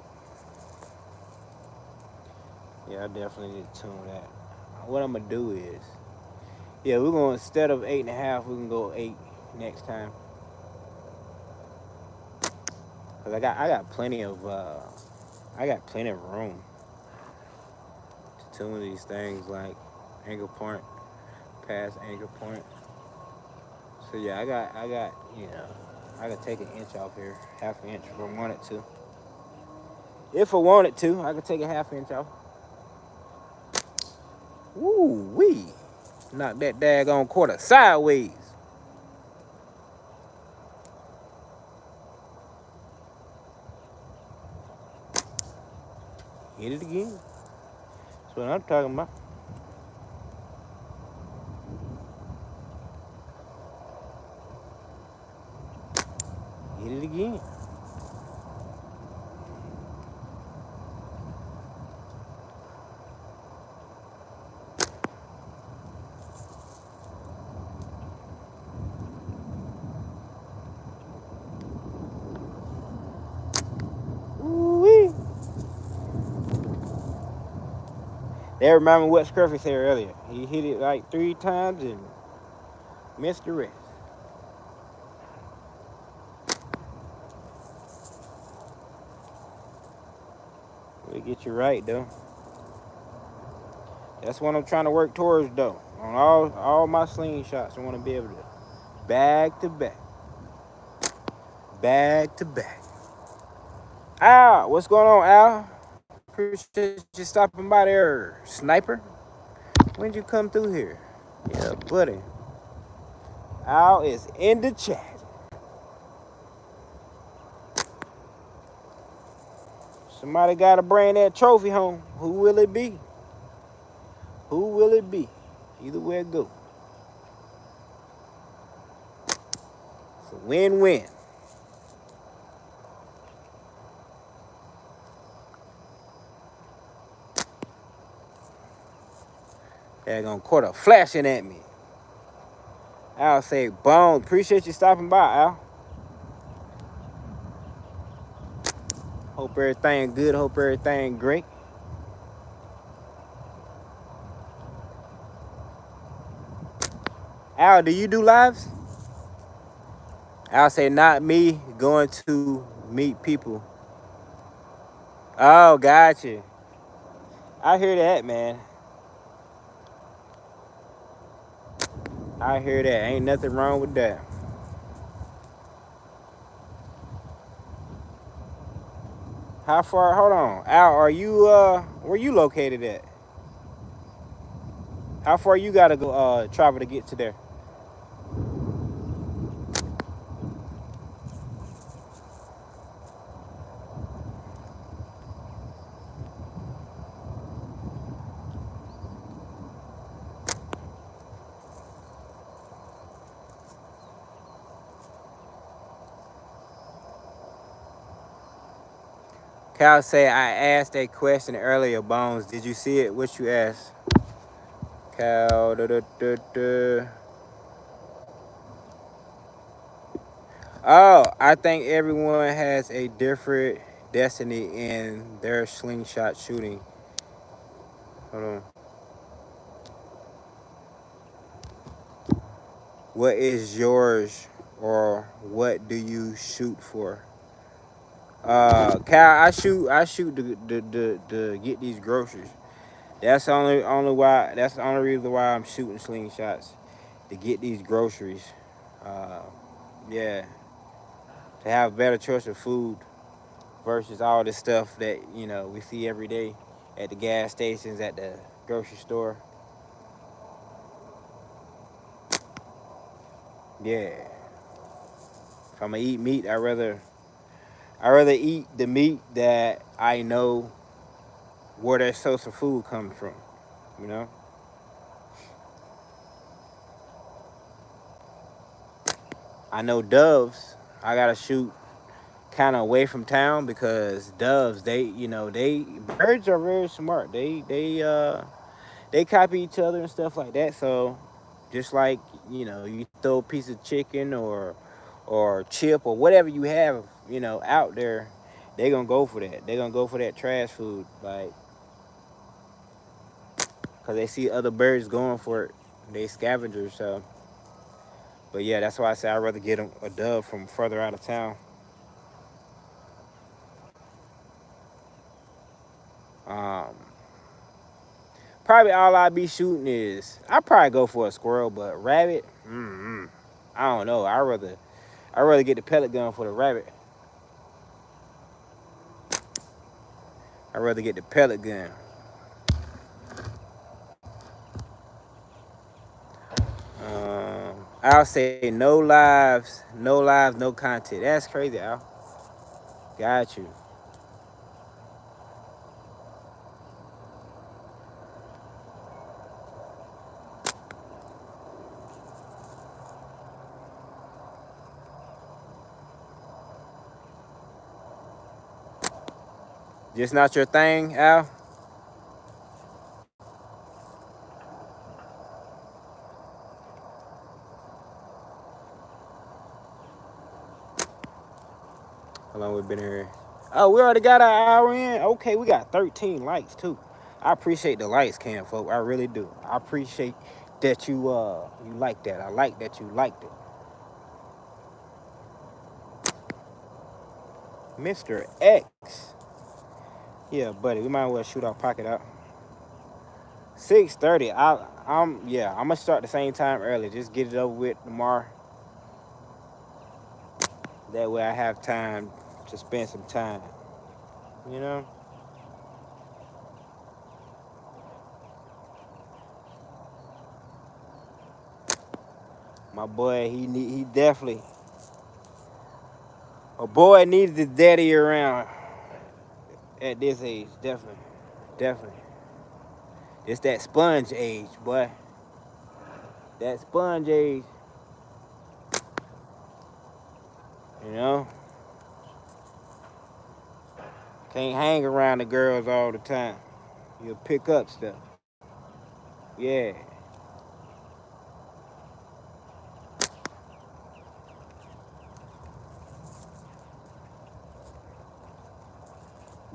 Yeah, I definitely need to tune that. What I'm gonna do is, yeah, we're gonna, instead of 8.5, we can go 8 next time. Cause I got plenty of room to tune these things, like anchor point, past anchor point. So yeah, I got I could take an inch off here, half an inch if I wanted to. If I wanted to, I could take a half inch off. Woo wee! Knock that daggone quarter sideways. Hit it again. That's what I'm talking about. Hit it again. Woo-wee. They remember what Scruffy said earlier. He hit it like 3 times and missed the rest. We'll get you right, though. That's what I'm trying to work towards, though. On all my slingshots, I want to be able to back to back. Back to back. Al, what's going on, Al? Appreciate you stopping by there, Sniper. When'd you come through here? Yeah, buddy. Al is in the chat. Somebody got to bring that trophy home. Who will it be? Who will it be? Either way it go. It's a win-win. They're gonna quarter flashing at me. Al say, Bones, appreciate you stopping by, Al. Hope everything good. Hope everything great. Al, do you do lives? Al say, not me going to meet people. Oh, gotcha. I hear that, man. I hear that. Ain't nothing wrong with that. How far? Hold on. Al, are you, where you located at? How far you gotta go, travel to get to there? Cal say I asked a question earlier, Bones. Did you see it? What you asked? Cal. Oh, I think everyone has a different destiny in their slingshot shooting. Hold on. What is yours, or what do you shoot for? Cal, I shoot to get these groceries. That's the only reason why I'm shooting slingshots, to get these groceries. Uh, yeah, to have a better choice of food versus all this stuff that we see every day at the gas stations, at the grocery store. Yeah, if I'm gonna eat meat, I rather eat the meat that I know where their source of food comes from. You know, I know doves. I gotta shoot kind of away from town because doves, they birds are very smart. They copy each other and stuff like that. So just like you throw a piece of chicken or chip or whatever you have out there, they gonna go for that. They gonna go for that trash food, like, because they see other birds going for it. They scavengers. So, but yeah, that's why I say I'd rather get a dove from further out of town. Um, Probably all I be shooting is, I probably go for a squirrel, but rabbit, I don't know. I rather get the pellet gun for the rabbit. I'd rather get the pellet gun. I'll say no lives, no content. That's crazy, Al. Got you. Just not your thing, Al. How long we been here? Oh, we already got an hour in. Okay, we got 13 likes too. I appreciate the likes, Cam, folk. I really do. I appreciate that you like that. I like that you liked it. Mr. X. Yeah, buddy, we might as well shoot our pocket out. 6:30. I'm gonna start the same time early. Just get it over with tomorrow. That way I have time to spend some time. You know? My boy, he definitely, a boy needs his daddy around at this age. Definitely. Definitely. It's that sponge age, boy. That sponge age. You know? Can't hang around the girls all the time. You'll pick up stuff. Yeah.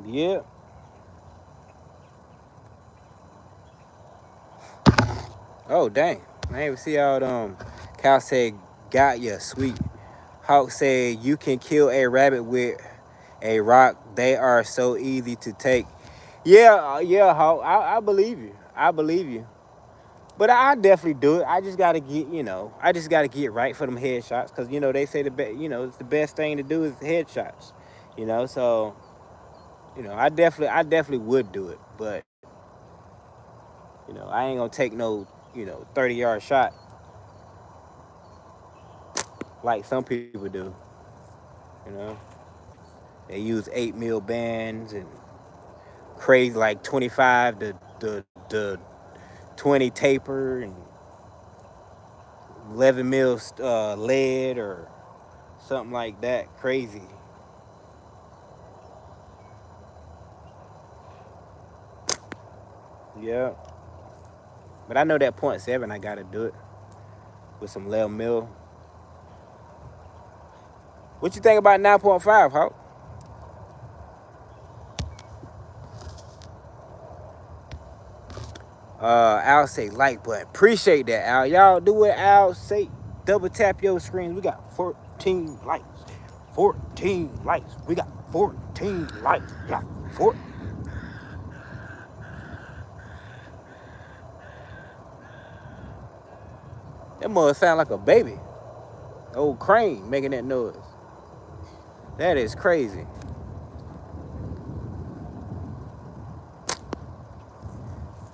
Yeah. Oh, dang. I ain't even see how Cal said, got ya, sweet. Hawk said, you can kill a rabbit with a rock. They are so easy to take. Yeah, yeah, Hawk. I believe you. I believe you. But I definitely do it. I just gotta get right for them headshots, because they say it's the best thing to do is headshots. So I definitely would do it, but I ain't gonna take no 30-yard shot like some people do. You know, they use 8 mil bands and crazy like 25 to 20 taper and 11 mil lead or something like that. Crazy. Yeah. But I know that 0.7, I gotta do it with some Lil Mill. What you think about 9.5, Hawk? Al say like button. Appreciate that, Al. Y'all do what Al say. Double tap your screens. We got 14 likes. 14 likes. We got 14 likes. We got 4. That mother sound like a baby. Old crane making that noise. That is crazy.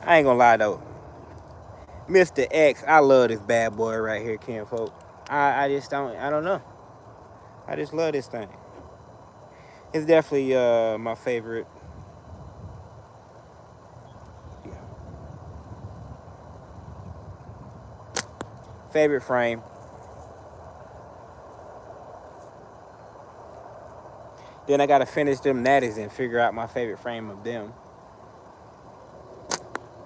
I ain't gonna lie though. Mr. X, I love this bad boy right here, kinfolk. I don't know. I just love this thing. It's definitely my favorite. Yeah. Favorite frame. Then I gotta finish them natties and figure out my favorite frame of them.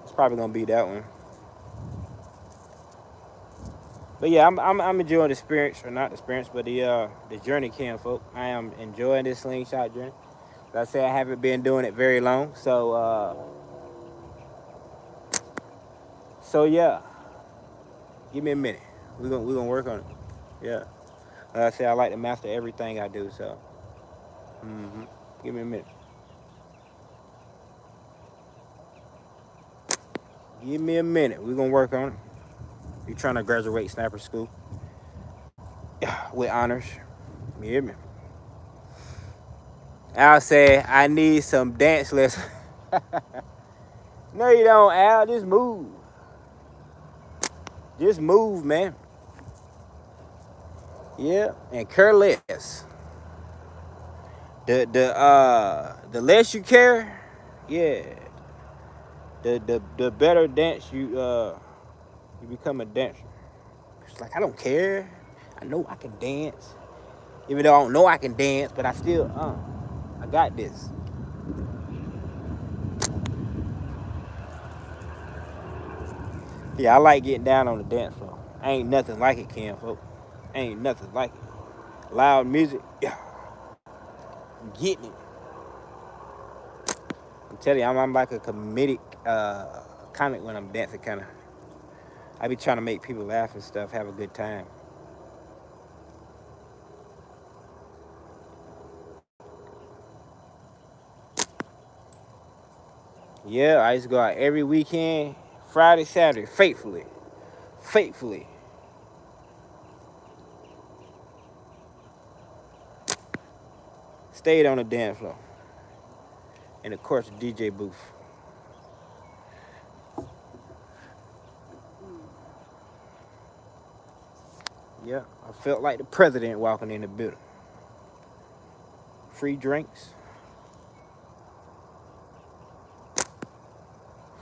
It's probably gonna be that one. But yeah, I'm enjoying the experience, or not the experience, but the journey, kinfolk. I am enjoying this slingshot journey. Like I say, I haven't been doing it very long, so yeah. Give me a minute. We're gonna work on it. Yeah. Like I say, I like to master everything I do, so give me a minute. Give me a minute. We're gonna work on it. You trying to graduate sniper school with honors. You hear me? Al said, I need some dance lessons. No, you don't, Al. Just move. Just move, man. Yeah, and care less. The less you care, yeah. The better dance you become a dancer. It's like I don't care. I know I can dance. Even though I don't know I can dance, but I still I got this. Yeah, I like getting down on the dance floor. Ain't nothing like it, Ken, folks. Ain't nothing like it. Loud music, yeah. I'm getting it. I'm telling you, I'm like a comedic comic when I'm dancing, kind of. I be trying to make people laugh and stuff, have a good time. Yeah, I used to go out every weekend, Friday, Saturday, faithfully. Faithfully. Stayed on the dance floor. And of course, the DJ booth. Yeah, I felt like the president walking in the building. Free drinks.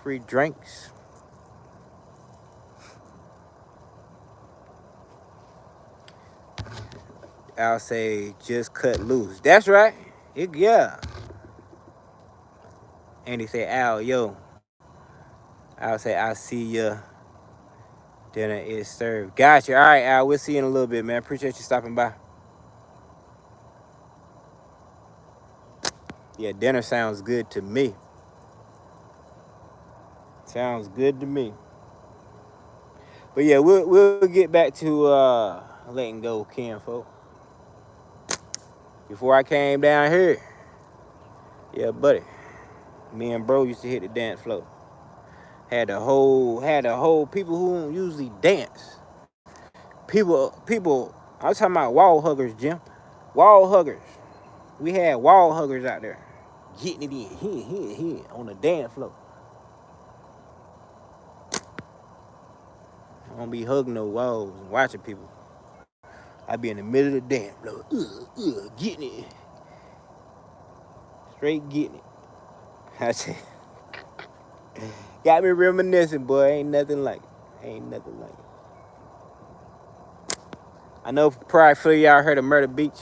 Free drinks. I'll say just cut loose. That's right. Yeah. And he said, Al, yo. I'll say, I see ya. Dinner is served. Gotcha. All right, Al. We'll see you in a little bit, man. Appreciate you stopping by. Yeah, dinner sounds good to me. Sounds good to me. But yeah, we'll get back to letting go, kinfolk. Before I came down here, yeah, buddy, me and bro used to hit the dance floor. Had the whole people who don't usually dance. People. I was talking about wall huggers, Jim. Wall huggers. We had wall huggers out there, getting it in here on the dance floor. I don't be hugging no walls and watching people. I be in the middle of the dance floor, getting it, straight getting it. I say, got me reminiscing, boy. Ain't nothing like it. Ain't nothing like it. I know probably for y'all heard of Murder Beach,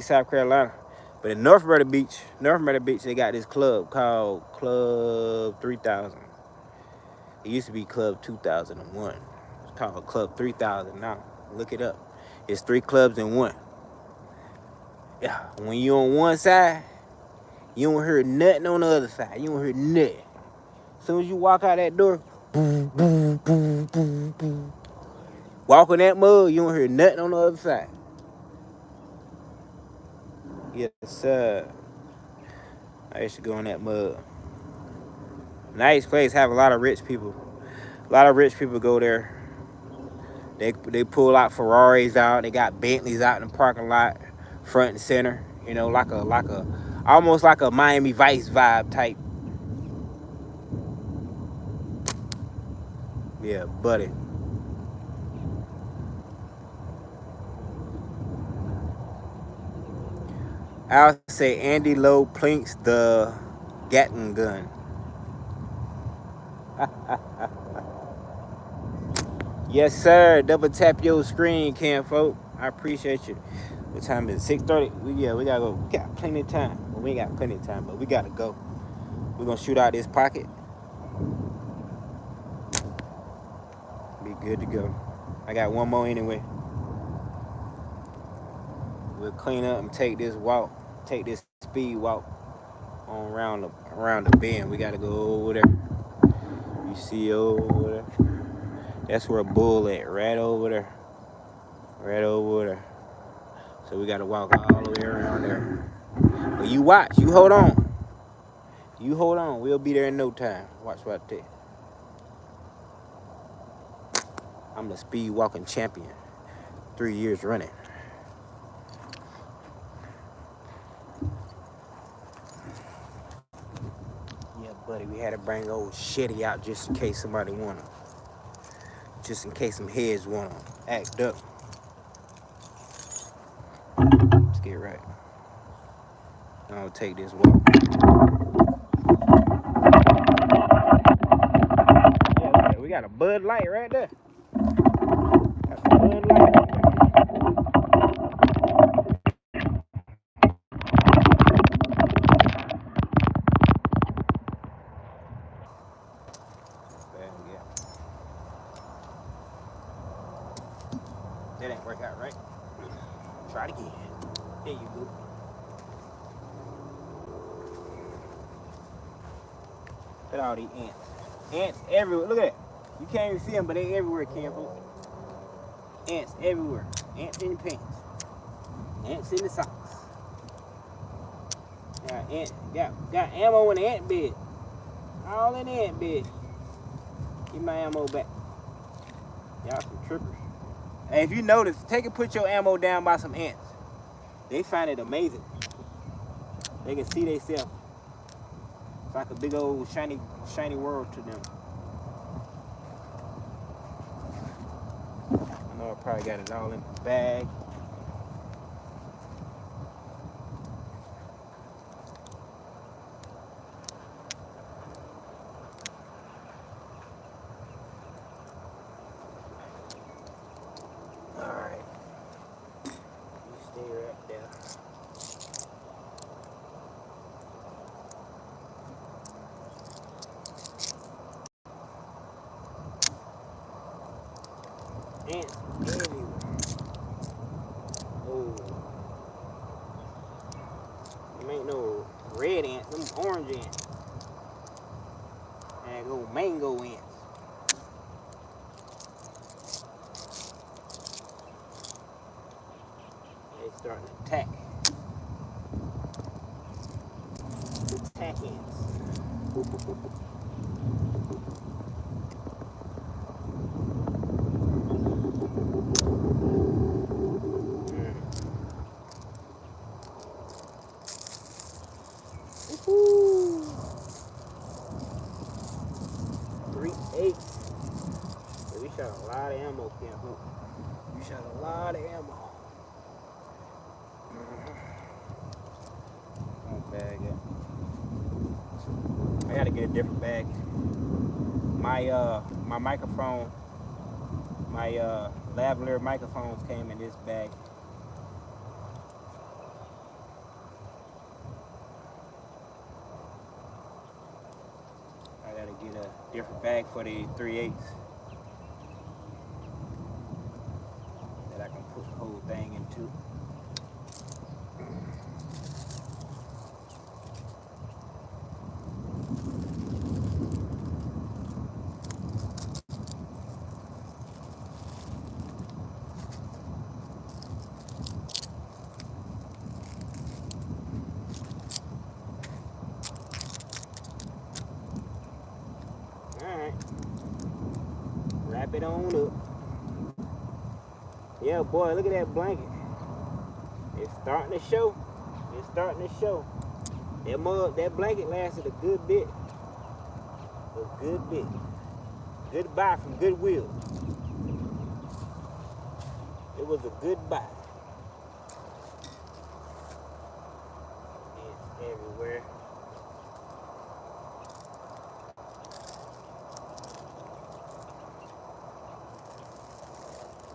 South Carolina. But in North Murder Beach, they got this club called Club 3000. It used to be Club 2001. It's called Club 3000 now. Look it up. It's 3 clubs in one. Yeah, when you on one side, you don't hear nothing on the other side. You don't hear nothing. As soon as you walk out that door, boom, boom, boom, boom, boom. Walk on that mud, you don't hear nothing on the other side. Yes, sir. I used to go on that mud. Nice place, have a lot of rich people. A lot of rich people go there. They pull out Ferraris out. They got Bentleys out in the parking lot, front and center. You know, like a almost like a Miami Vice vibe type. Yeah, buddy. I'll say Andy Lowe plinks the Gatling gun. Yes, sir. Double tap your screen, Cam folk. I appreciate you. What time is it? 6:30. We gotta go. We got plenty of time. Well, we ain't got plenty of time, but we gotta go. We're gonna shoot out this pocket. Be good to go. I got one more anyway. We'll clean up and take this walk. Take this speed walk on around the bend. We gotta go over there. You see over there? That's where a bull at, right over there. Right over there. So we gotta walk all the way around there. But you watch, you hold on. You hold on, we'll be there in no time. Watch what I tell you. I'm the speed walking champion. 3 years running. Yeah, buddy, we had to bring old Shetty out just in case somebody wanna. Just in case some heads wanna act up. Let's get right. I'll take this walk. Yeah, we got a Bud Light right there. That's a Bud Light. That didn't work out right. Try it again. There you go. Look at all these ants. Ants everywhere. Look at that. You can't even see them, but they everywhere, Campbell. Ants everywhere. Ants in your pants. Ants in the socks. Got ammo in the ant bed. All in the ant bed. Get my ammo back. Y'all some trippers. Hey, if you notice, take and put your ammo down by some ants. They find it amazing. They can see themselves. It's like a big old shiny world to them. I know I probably got it all in the bag. Alright. You stay right there. Ants everywhere. Oh. Them ain't no red ants, them orange ants. And go mango ants. They starting to attack. Attack ants. Woo. 3-8. So we shot a lot of ammo, Camp. We shot a lot of ammo. Bag it. I gotta get a different bag. My microphone, my lavalier microphones came in this bag. Get a different bag for the 3/8 that I can put the whole thing into. Alright. Wrap it on up. Yeah, boy, look at that blanket. It's starting to show. It's starting to show. That blanket lasted a good bit. A good bit. Goodbye from Goodwill. It was a good buy. It's everywhere.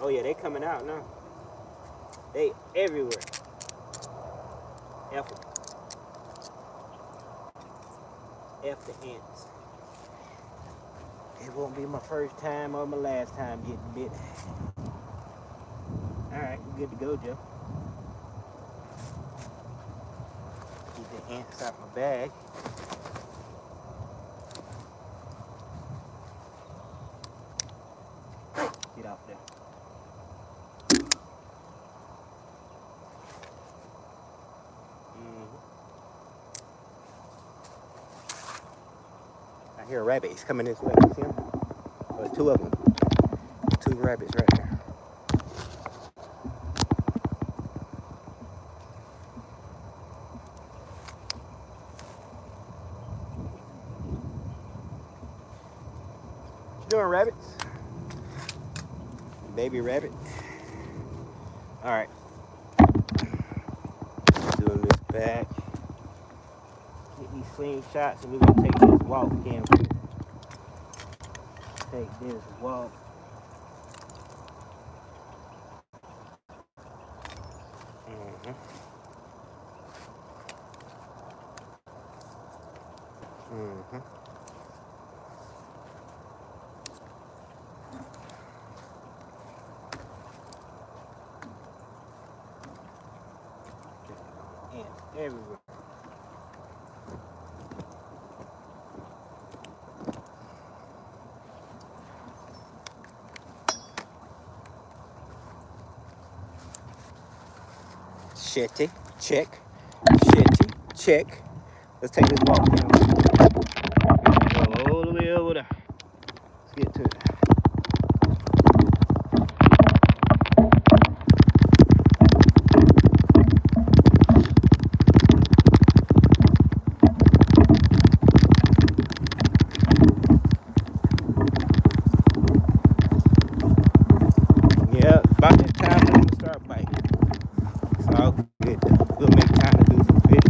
Oh yeah, they coming out now. They everywhere. F the ants. It won't be my first time or my last time getting bit. Alright, good to go, Joe. Keep the ants out my bag. Get off there. I hear a rabbit. He's coming this way. You see him? Oh, there's two of them. Two rabbits right there. What you doing, rabbits? Baby rabbit. All right. Doing this back. Get these slingshots, and we're gonna take this walk again. Take this walk. Ants everywhere. Shetty, check. Shetty, check. Let's take this walk down. Go all the way over there. Let's get to it. Yeah, about that time for them to start biting. It's all good though. We'll make time to do some fishing.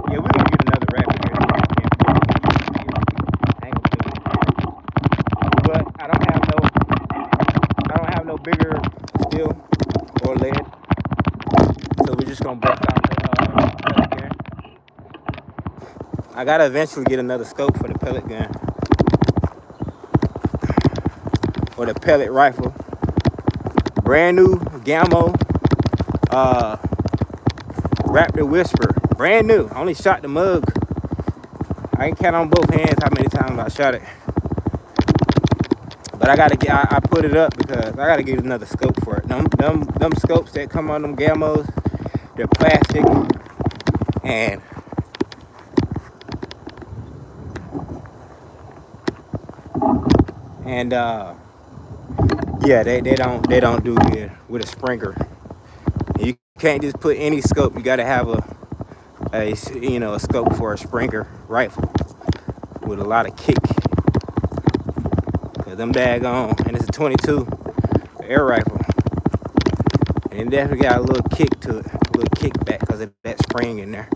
Yeah, we're gonna get another rabbit here. I ain't gonna put it. But I don't have no bigger steel or lead. So we're just gonna bust out the pellet gun. I gotta eventually get another scope for the pellet gun. Or the pellet rifle. Brand new Gammo Raptor Whisper. Brand new. I only shot the mug. I can count on both hands how many times I shot it. But I gotta get I put it up because I gotta get another scope for it. Them scopes that come on them Gammos, they're plastic and yeah, they don't do good with a Springer. You can't just put any scope. You gotta have a scope for a Springer rifle with a lot of kick. Cause them daggone, and it's a 22 air rifle. And it definitely got a little kick to it, a little kickback because of that spring in there.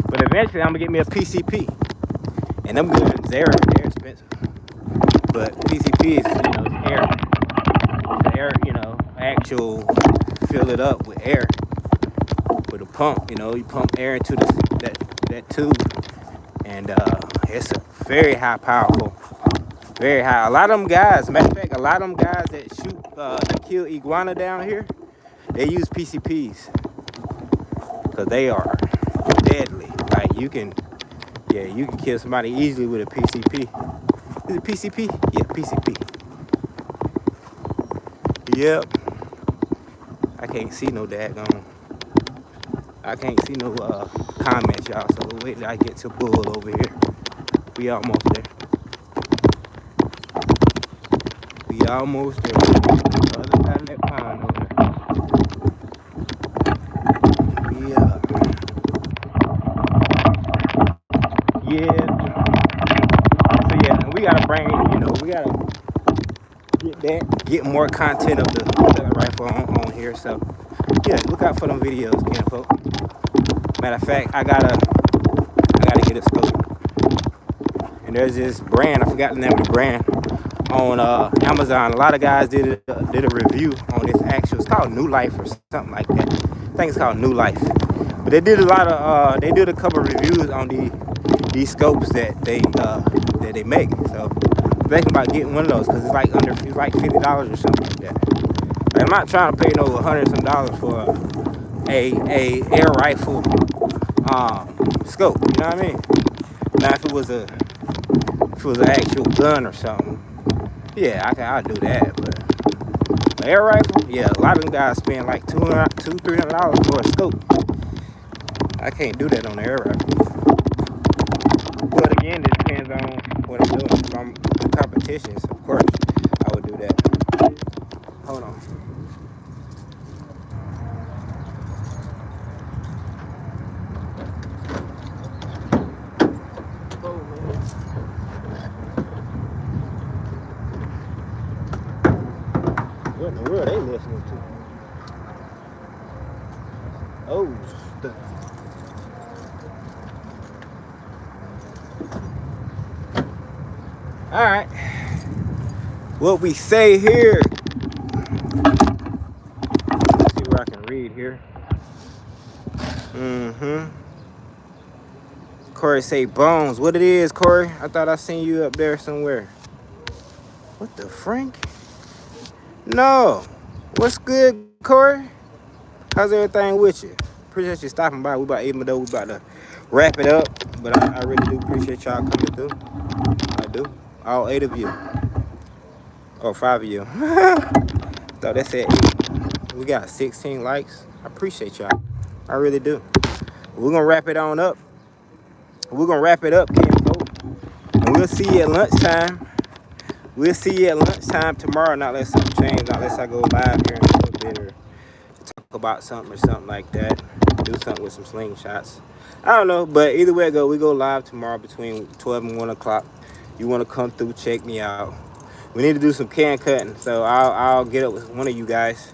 But eventually I'm gonna get me a PCP. And them guns, they're expensive. But PCP is, it's air. It's air, actual fill it up with air. With a pump, you pump air into that tube. And it's a very high powerful, very high. A lot of them guys, matter of fact, a lot of them guys that shoot, that kill iguana down here, they use PCPs. Because they are deadly. Like you can kill somebody easily with a PCP. Is it PCP? Yeah, PCP. Yep. I can't see no daggone. I can't see no comments, y'all. So wait till I get to bull over here. We almost there. We almost there. The other side of that pond over there. Yeah. So yeah, we gotta bring, we gotta get more content of the rifle on here. So yeah, look out for them videos, folks. Matter of fact, I gotta get a scope. And there's this brand, I forgot the name of the brand, on Amazon. A lot of guys did a review on this actual. It's called New Life or something like that. I think it's called New Life. But they did a couple of reviews on these scopes that they make. So I'm thinking about getting one of those because it's like $50 or something like that. Like, I'm not trying to pay no $100 some for a air rifle scope. You know what I mean? Now if it was an actual gun or something, yeah, I'll do that. But an air rifle, yeah, a lot of them guys spend like $200-$300 for a scope. I can't do that on the air rifle. But again, it depends on what I'm doing. If I'm in competitions, of course, I would do that. Hold on. What in the world are they listening to? Oh, stuff. All right. What we say here. Let's see where I can read here. Corey say Bones. What it is, Corey? I thought I seen you up there somewhere. What the Frank? No. What's good, Corey? How's everything with you? Appreciate you stopping by. Even though we about to wrap it up, but I really do appreciate y'all coming through. I do. All 8 of you. Or 5 of you. Thought that said 8. We got 16 likes. I appreciate y'all. I really do. We're gonna wrap it on up. We're gonna wrap it up, kinfolk. And we'll see you at lunchtime. We'll see you at lunchtime tomorrow, not unless something changes, not unless I go live here in a little bit or talk about something or something like that. Do something with some slingshots. I don't know, but either way it go, we go live tomorrow between 12 and 1 o'clock. You want to come through, check me out. We need to do some can cutting, so I'll get up with one of you guys.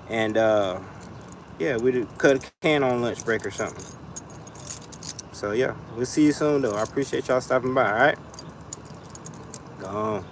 And, yeah, we cut a can on lunch break or something. So, yeah, we'll see you soon, though. I appreciate y'all stopping by, all right? Go on.